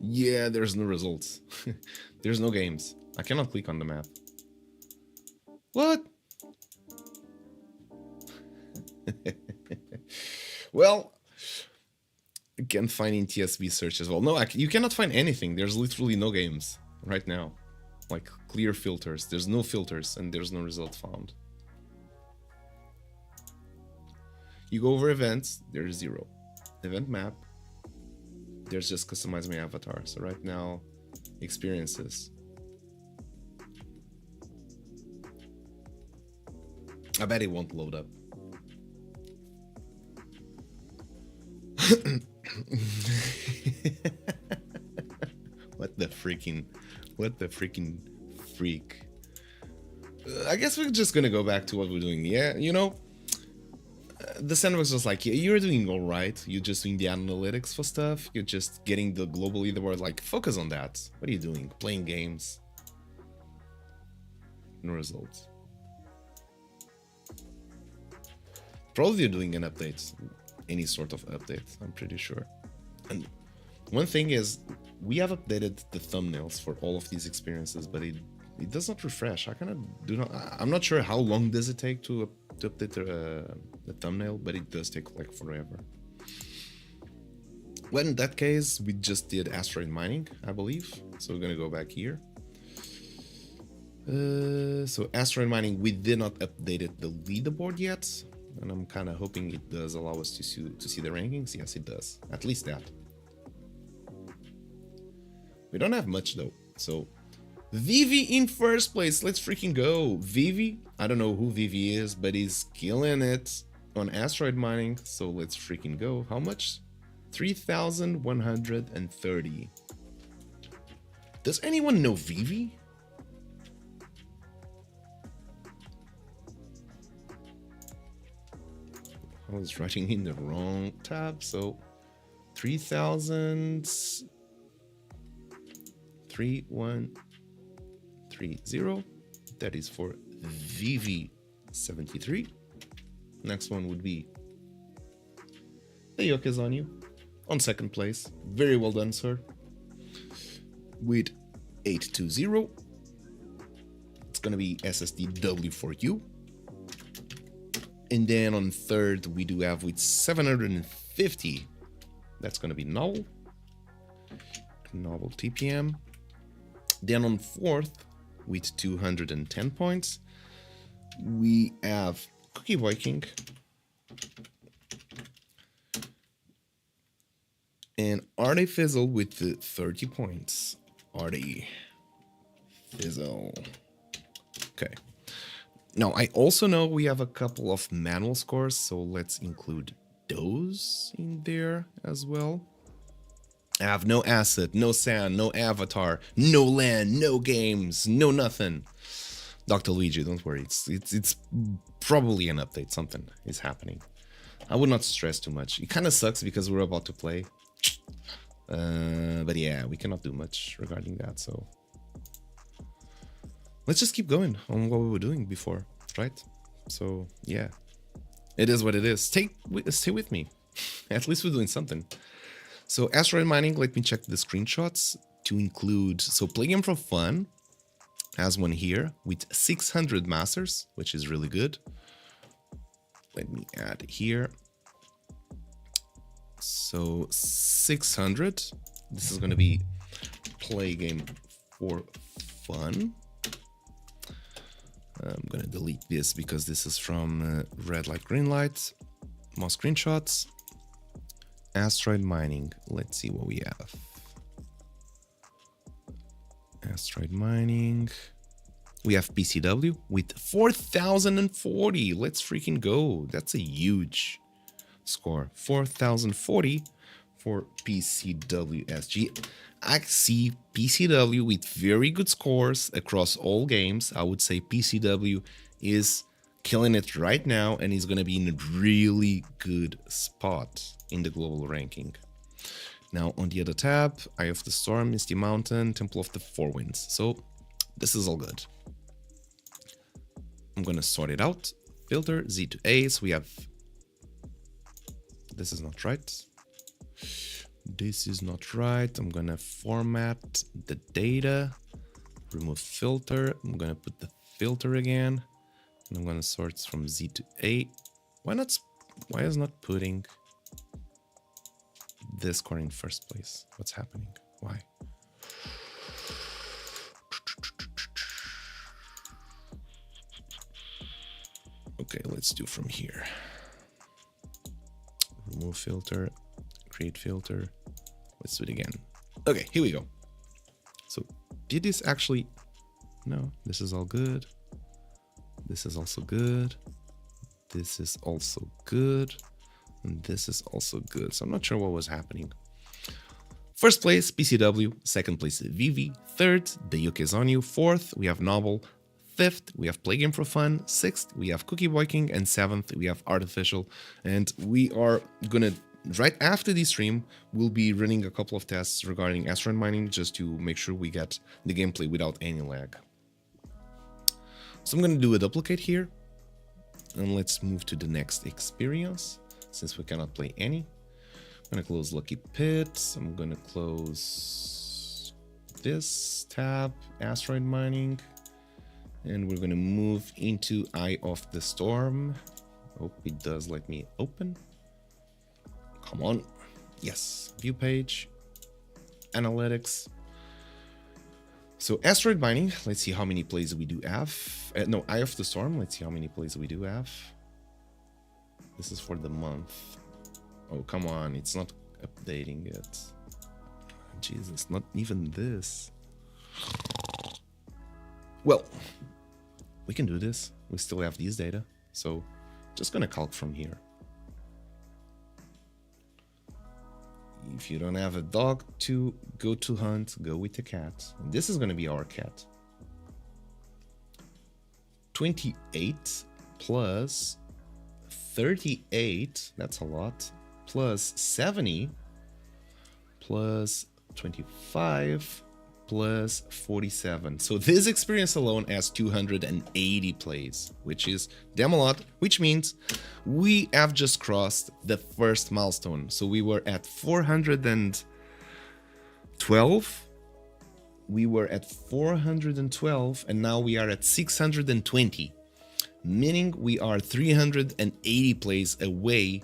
Yeah, there's no results. There's no games. I cannot click on the map. What? Well, I can't find in TSB search as well. No, you cannot find anything. There's literally no games right now. Like clear filters. There's no filters and there's no result found. You go over events, there's zero. Event map, there's just customize my avatar. So right now, experiences. I bet it won't load up. What the freaking freak. I guess we're just gonna go back to what we're doing. Yeah, you know, the sandbox was like, yeah, you're doing all right. You're just doing the analytics for stuff. You're just getting the global leaderboard. Like, focus on that. What are you doing? Playing games. No results. Probably doing an update, any sort of update, I'm pretty sure. And one thing is, we have updated the thumbnails for all of these experiences, but it does not refresh. I kind of do not. I'm not sure how long does it take to update the thumbnail, but it does take like forever. Well, in that case, we just did asteroid mining, I believe. So we're gonna go back here. So asteroid mining, we did not update the leaderboard yet, and I'm kind of hoping it does allow us to see the rankings. Yes, it does. At least that. We don't have much though. So Vivi in first place. Let's freaking go. Vivi. I don't know who Vivi is, but he's killing it on asteroid mining. So let's freaking go. How much? 3,130. Does anyone know Vivi? I was writing in the wrong tab, so 3,3130. That is for VV73. Next one would be the yoke is on you on second place. Very well done, sir. With 820. It's gonna be SSDW for you. And then on third, we do have with 750. That's going to be Novel TPM. Then on fourth, with 210 points, we have Cookie Viking. And Arde Fizzle with 30 points. Arde Fizzle. Okay. Now, I also know we have a couple of manual scores, so let's include those in there as well. I have no asset, no sand, no avatar, no land, no games, no nothing. Dr. Luigi, don't worry, it's probably an update, something is happening. I would not stress too much. It kind of sucks because we're about to play. But yeah, we cannot do much regarding that, so... Let's just keep going on what we were doing before, right? So yeah, it is what it is. Stay with me. At least we're doing something. So asteroid mining, let me check the screenshots to include. So Play Game for Fun has one here with 600 masters, which is really good. Let me add here. So 600. This is going to be Play Game for Fun. I'm gonna delete this because this is from red light, green light. More screenshots. Asteroid mining. Let's see what we have. Asteroid mining. We have PCW with 4,040. Let's freaking go. That's a huge score. 4,040 for PCWSG. I see PCW with very good scores across all games. I would say PCW is killing it right now and is going to be in a really good spot in the global ranking. Now on the other tab, Eye of the Storm, Misty Mountain, Temple of the Four Winds. So this is all good. I'm going to sort it out. Filter Z to A. So we have... This is not right. This is not right. I'm gonna format the data, remove filter. I'm gonna put the filter again, and I'm gonna sort from Z to A. Why is not putting this score in first place? What's happening? Why? Okay, let's do from here. Remove filter, create filter. Let's do it again. Okay, here we go. So did this actually... No, this is all good. This is also good. This is also good. And this is also good. So I'm not sure what was happening. First place, PCW. Second place, Vivi. Third, the Yoke is on you. Fourth, we have Novel. 5th, we have Play Game for Fun. 6th, we have Cookie Boy King. And 7th, we have Artificial. And we are gonna, right after the stream, we'll be running a couple of tests regarding asteroid mining just to make sure we get the gameplay without any lag. So I'm gonna do a duplicate here. And let's move to the next experience, since we cannot play any. I'm gonna close Lucky Pit. I'm gonna close this tab, asteroid mining. And we're gonna move into Eye of the Storm. Hope it does let me open. Come on. Yes. View page. Analytics. So asteroid mining. Let's see how many plays we do have. No, Eye of the Storm. Let's see how many plays we do have. This is for the month. Oh, come on. It's not updating it. Jesus, not even this. Well, we can do this. We still have these data. So just gonna calc from here. If you don't have a dog to go to hunt, go with a cat. And this is gonna be our cat. 28 plus 38, that's a lot, plus 70 plus 25 plus 47. So this experience alone has 280 plays, which is damn a lot, which means we have just crossed the first milestone. So we were at 412. We were at 412 and now we are at 620, meaning we are 380 plays away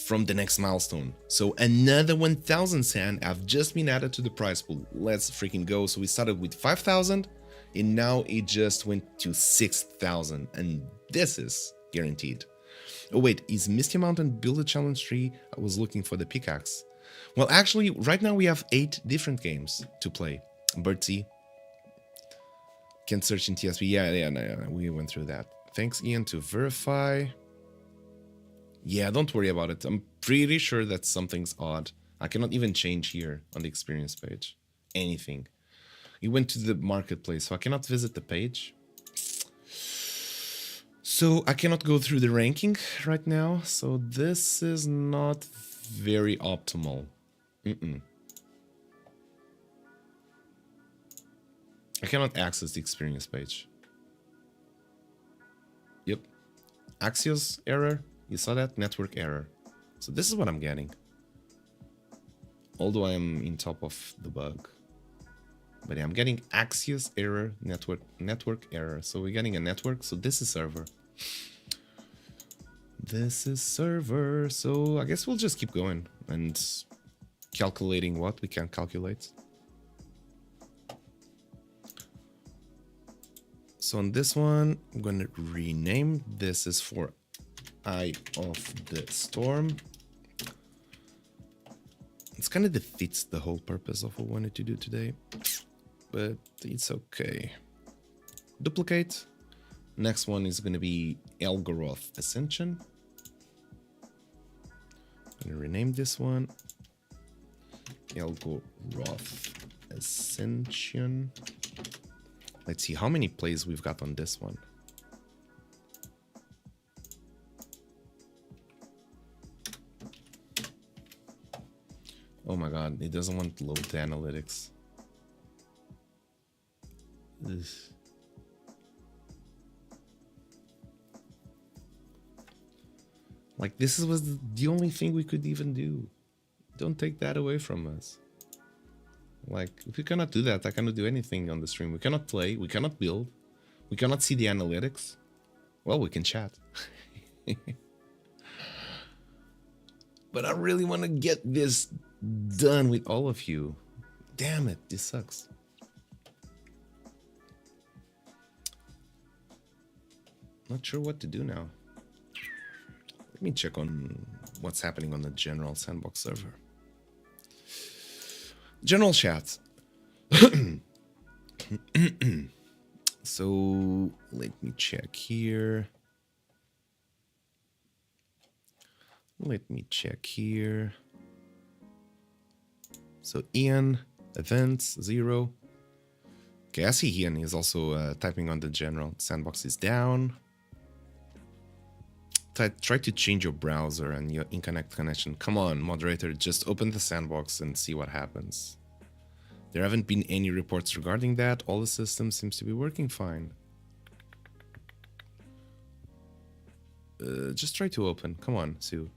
from the next milestone. So another 1000 sand have just been added to the prize pool. Let's freaking go. So we started with 5,000 and now it just went to 6,000, and this is guaranteed. Oh wait, is Misty Mountain build a challenge tree? I was looking for the pickaxe. Well, actually right now we have 8 different games to play. Birdsea can search in TSP. Yeah, we went through that. Thanks, Ian, to verify. Yeah, don't worry about it. I'm pretty sure that something's odd. I cannot even change here on the experience page. Anything. You went to the marketplace, so I cannot visit the page. So I cannot go through the ranking right now. So this is not very optimal. I cannot access the experience page. Yep. Axios error. You saw that? Network error. So this is what I'm getting. Although I am in top of the bug. But yeah, I'm getting Axios error, network error. So we're getting a network. So this is server. This is server. So I guess we'll just keep going and calculating what we can calculate. So on this one, I'm going to rename. This is for Eye of the Storm. It's kind of defeats the whole purpose of what I wanted to do today, but it's okay. Duplicate. Next one is going to be Elgoroth Ascension. I'm going to rename this one Elgoroth Ascension. Let's see how many plays we've got on this one. Oh my god, it doesn't want to load the analytics. Ugh. Like, this was the only thing we could even do. Don't take that away from us. Like, if we cannot do that, I cannot do anything on the stream. We cannot play, we cannot build, we cannot see the analytics. Well, we can chat. But I really want to get this done with all of you. Damn it, this sucks. Not sure what to do now. Let me check on what's happening on the general sandbox server. General chat. So let me check here. Let me check here. So Ian, events 0, Okay, I see Ian is also typing on the general. Sandbox is down. Try to change your browser and your in-connect connection. Come on, moderator, just open the sandbox and see what happens. There haven't been any reports regarding that. All the systems seems to be working fine. Just try to open. Come on, Sue.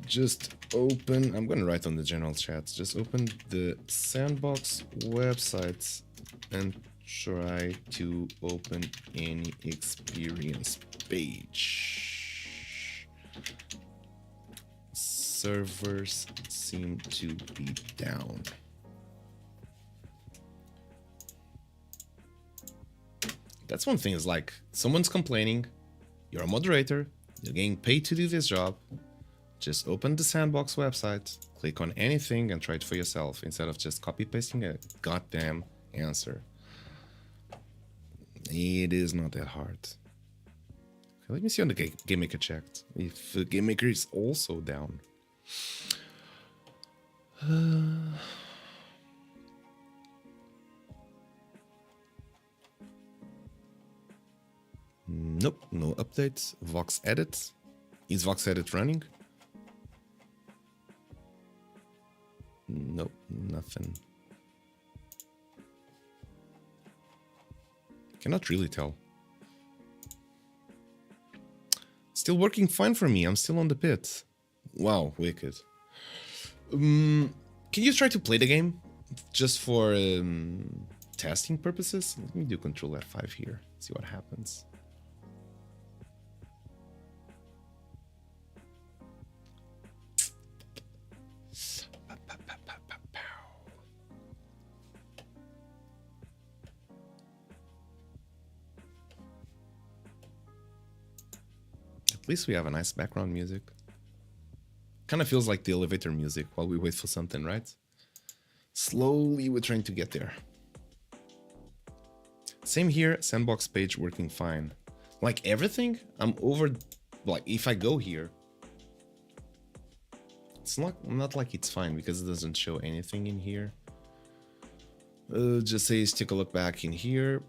Just open. I'm gonna write on the general chat. Just open the sandbox website and try to open any experience page. Servers seem to be down. That's one thing, is like someone's complaining, you're a moderator, you're getting paid to do this job. Just open the sandbox website, click on anything and try it for yourself instead of just copy pasting a goddamn answer. It is not that hard. Okay, let me see on the Game Maker checked if Game Maker is also down. Nope, no updates. Vox Edit. Is Vox Edit running? Nope, nothing. Cannot really tell. Still working fine for me. I'm still on the pit. Wow, wicked. Can you try to play the game just for testing purposes? Let me do Control F5 here. See what happens. At least we have a nice background music. Kind of feels like the elevator music while we wait for something, right? Slowly we're trying to get there. Same here, sandbox page working fine. Like everything, I'm over, like if I go here, it's not like it's fine because it doesn't show anything in here. Just says take a look back in here.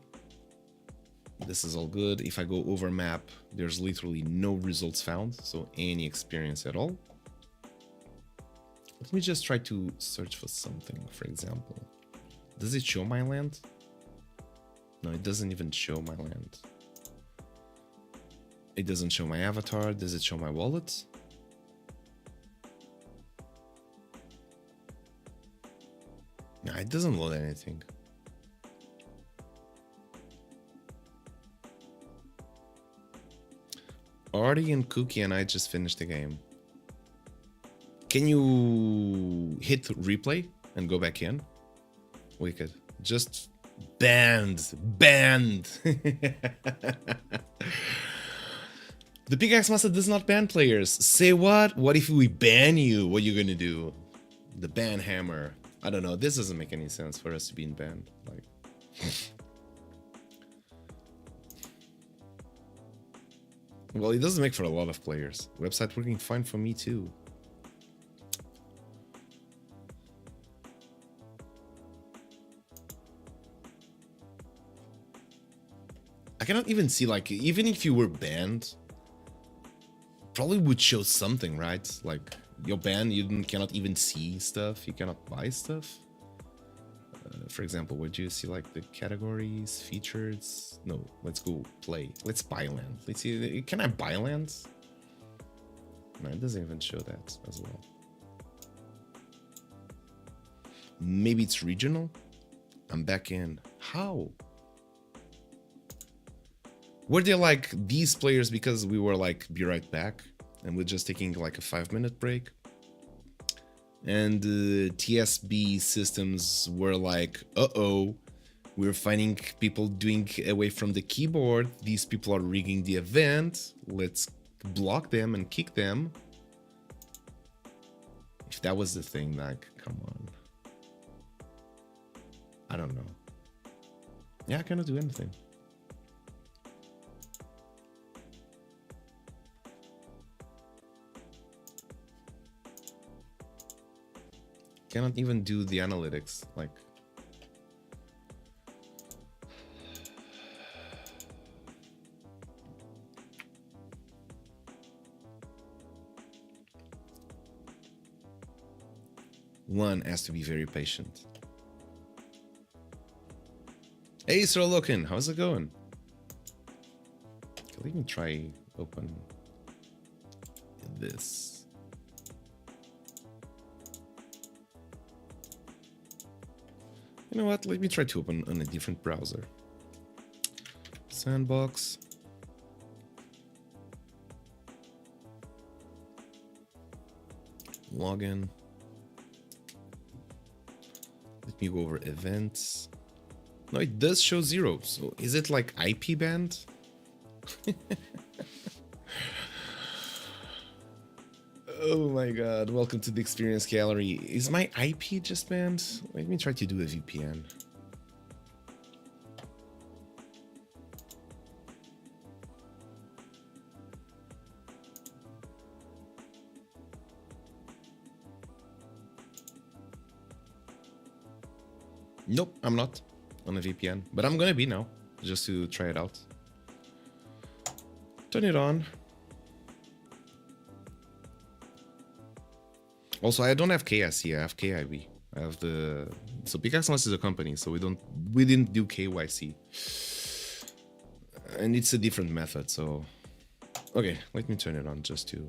This is all good. If I go over map, there's literally no results found, so any experience at all. Let me just try to search for something, for example. Does it show my land? No, it doesn't even show my land. It doesn't show my avatar. Does it show my wallet? No, it doesn't load anything. Artie and Cookie and I just finished the game. Can you hit replay and go back in? Wicked. Just banned. The Pickaxe Master does not ban players. Say what? What if we ban you? What are you gonna do? The ban hammer. I don't know. This doesn't make any sense for us to be in ban. Like. Well, it doesn't make for a lot of players. Website working fine for me too. I cannot even see, like, even if you were banned, probably would show something, right? Like, you're banned, you cannot even see stuff, you cannot buy stuff. For example, would you see like the categories, features? No, let's go play. Let's buy land. Let's see, can I buy lands? No, it doesn't even show that as well. Maybe it's regional? I'm back in. How? Were they like these players because we were like, be right back, and we're just taking like a 5-minute break? And TSB systems were like, uh-oh, we're finding people doing away from the keyboard. These people are rigging the event. Let's block them and kick them. If that was the thing, like, come on. I don't know. Yeah, I cannot do anything. Cannot even do the analytics, like one has to be very patient. Hey, Sirlokin, how's it going? Okay, let me try open this. You know what? Let me try to open on a different browser. Sandbox. Login. Let me go over events. No, it does show 0. So is it like IP banned? Oh my god, welcome to the experience gallery. Is my IP just banned? Let me try to do a VPN. Nope, I'm not on a VPN, but I'm gonna be now, just to try it out. Turn it on. Also, I don't have KSC, I have KIB. I have the... So Pickaxe is a company, so we didn't do KYC. And it's a different method, so... Okay, let me turn it on just to...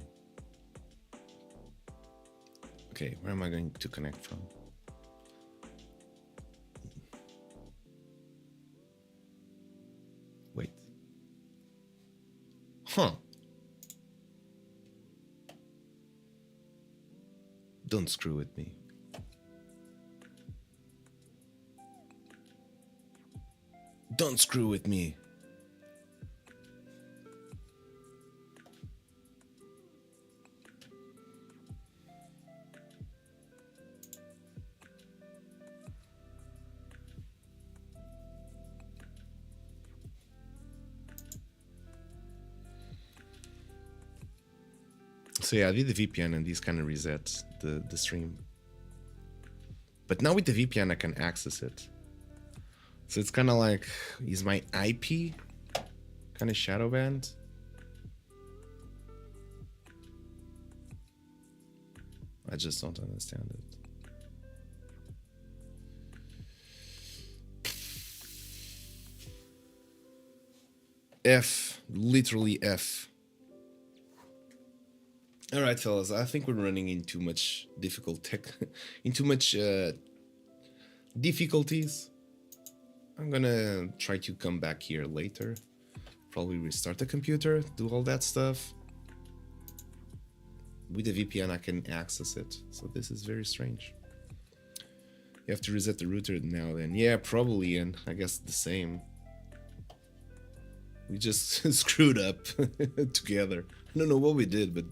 Okay, where am I going to connect from? Wait. Huh. Don't screw with me. Don't screw with me. So yeah, I did the VPN and these kind of reset the stream. But now with the VPN I can access it. So it's kind of like, is my IP kind of shadow banned? I just don't understand it. F, literally F. All right, fellas, I think we're running in too much difficulties. I'm gonna try to come back here later. Probably restart the computer, do all that stuff. With the VPN, I can access it. So this is very strange. You have to reset the router now then. Yeah, probably, and I guess the same. We just screwed up together. I don't know what we did, but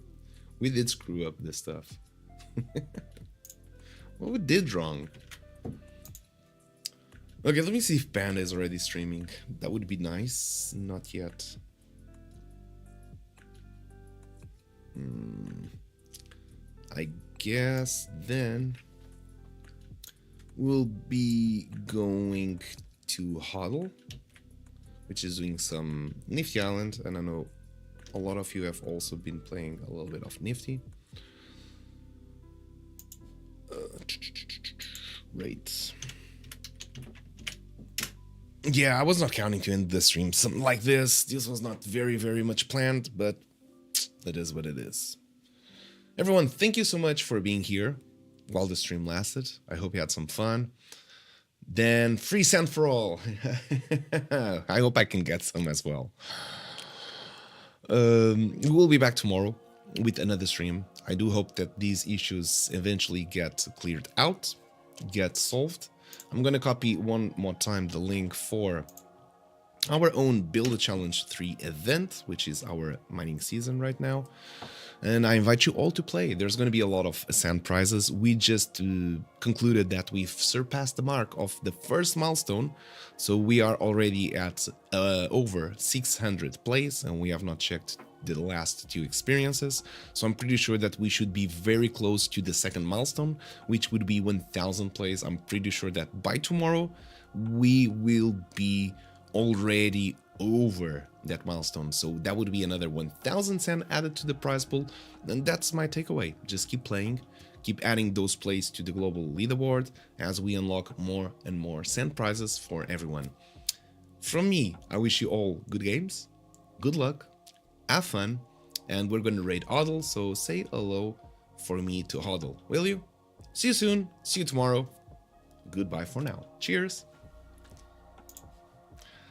we did screw up this stuff. What we did wrong? Okay, let me see if Panda is already streaming. That would be nice. Not yet. I guess then we'll be going to Huddle, which is doing some Nifty Island, and I know a lot of you have also been playing a little bit of Nifty. Rates. Yeah, I was not counting to end the stream something like this. This was not very much planned, but that is what it is. Everyone, thank you so much for being here while the stream lasted. I hope you had some fun. Then free sand for all. I hope I can get some as well. We'll be back tomorrow with another stream. I do hope that these issues eventually get cleared out, get solved. I'm gonna copy one more time the link for our own Build a Challenge 3 event, which is our mining season right now. And I invite you all to play. There's going to be a lot of sand prizes. We just concluded that we've surpassed the mark of the first milestone. So we are already at over 600 plays, and we have not checked the last 2 experiences. So I'm pretty sure that we should be very close to the second milestone, which would be 1000 plays. I'm pretty sure that by tomorrow we will be already over that milestone. So that would be another 1000 sand added to the prize pool. And that's my takeaway. Just keep playing, keep adding those plays to the global leaderboard as we unlock more and more sand prizes for everyone. From me, I wish you all good games, good luck, have fun, and we're gonna raid Huddle, so say hello for me to Huddle, will you? See you soon, see you tomorrow. Goodbye for now. Cheers!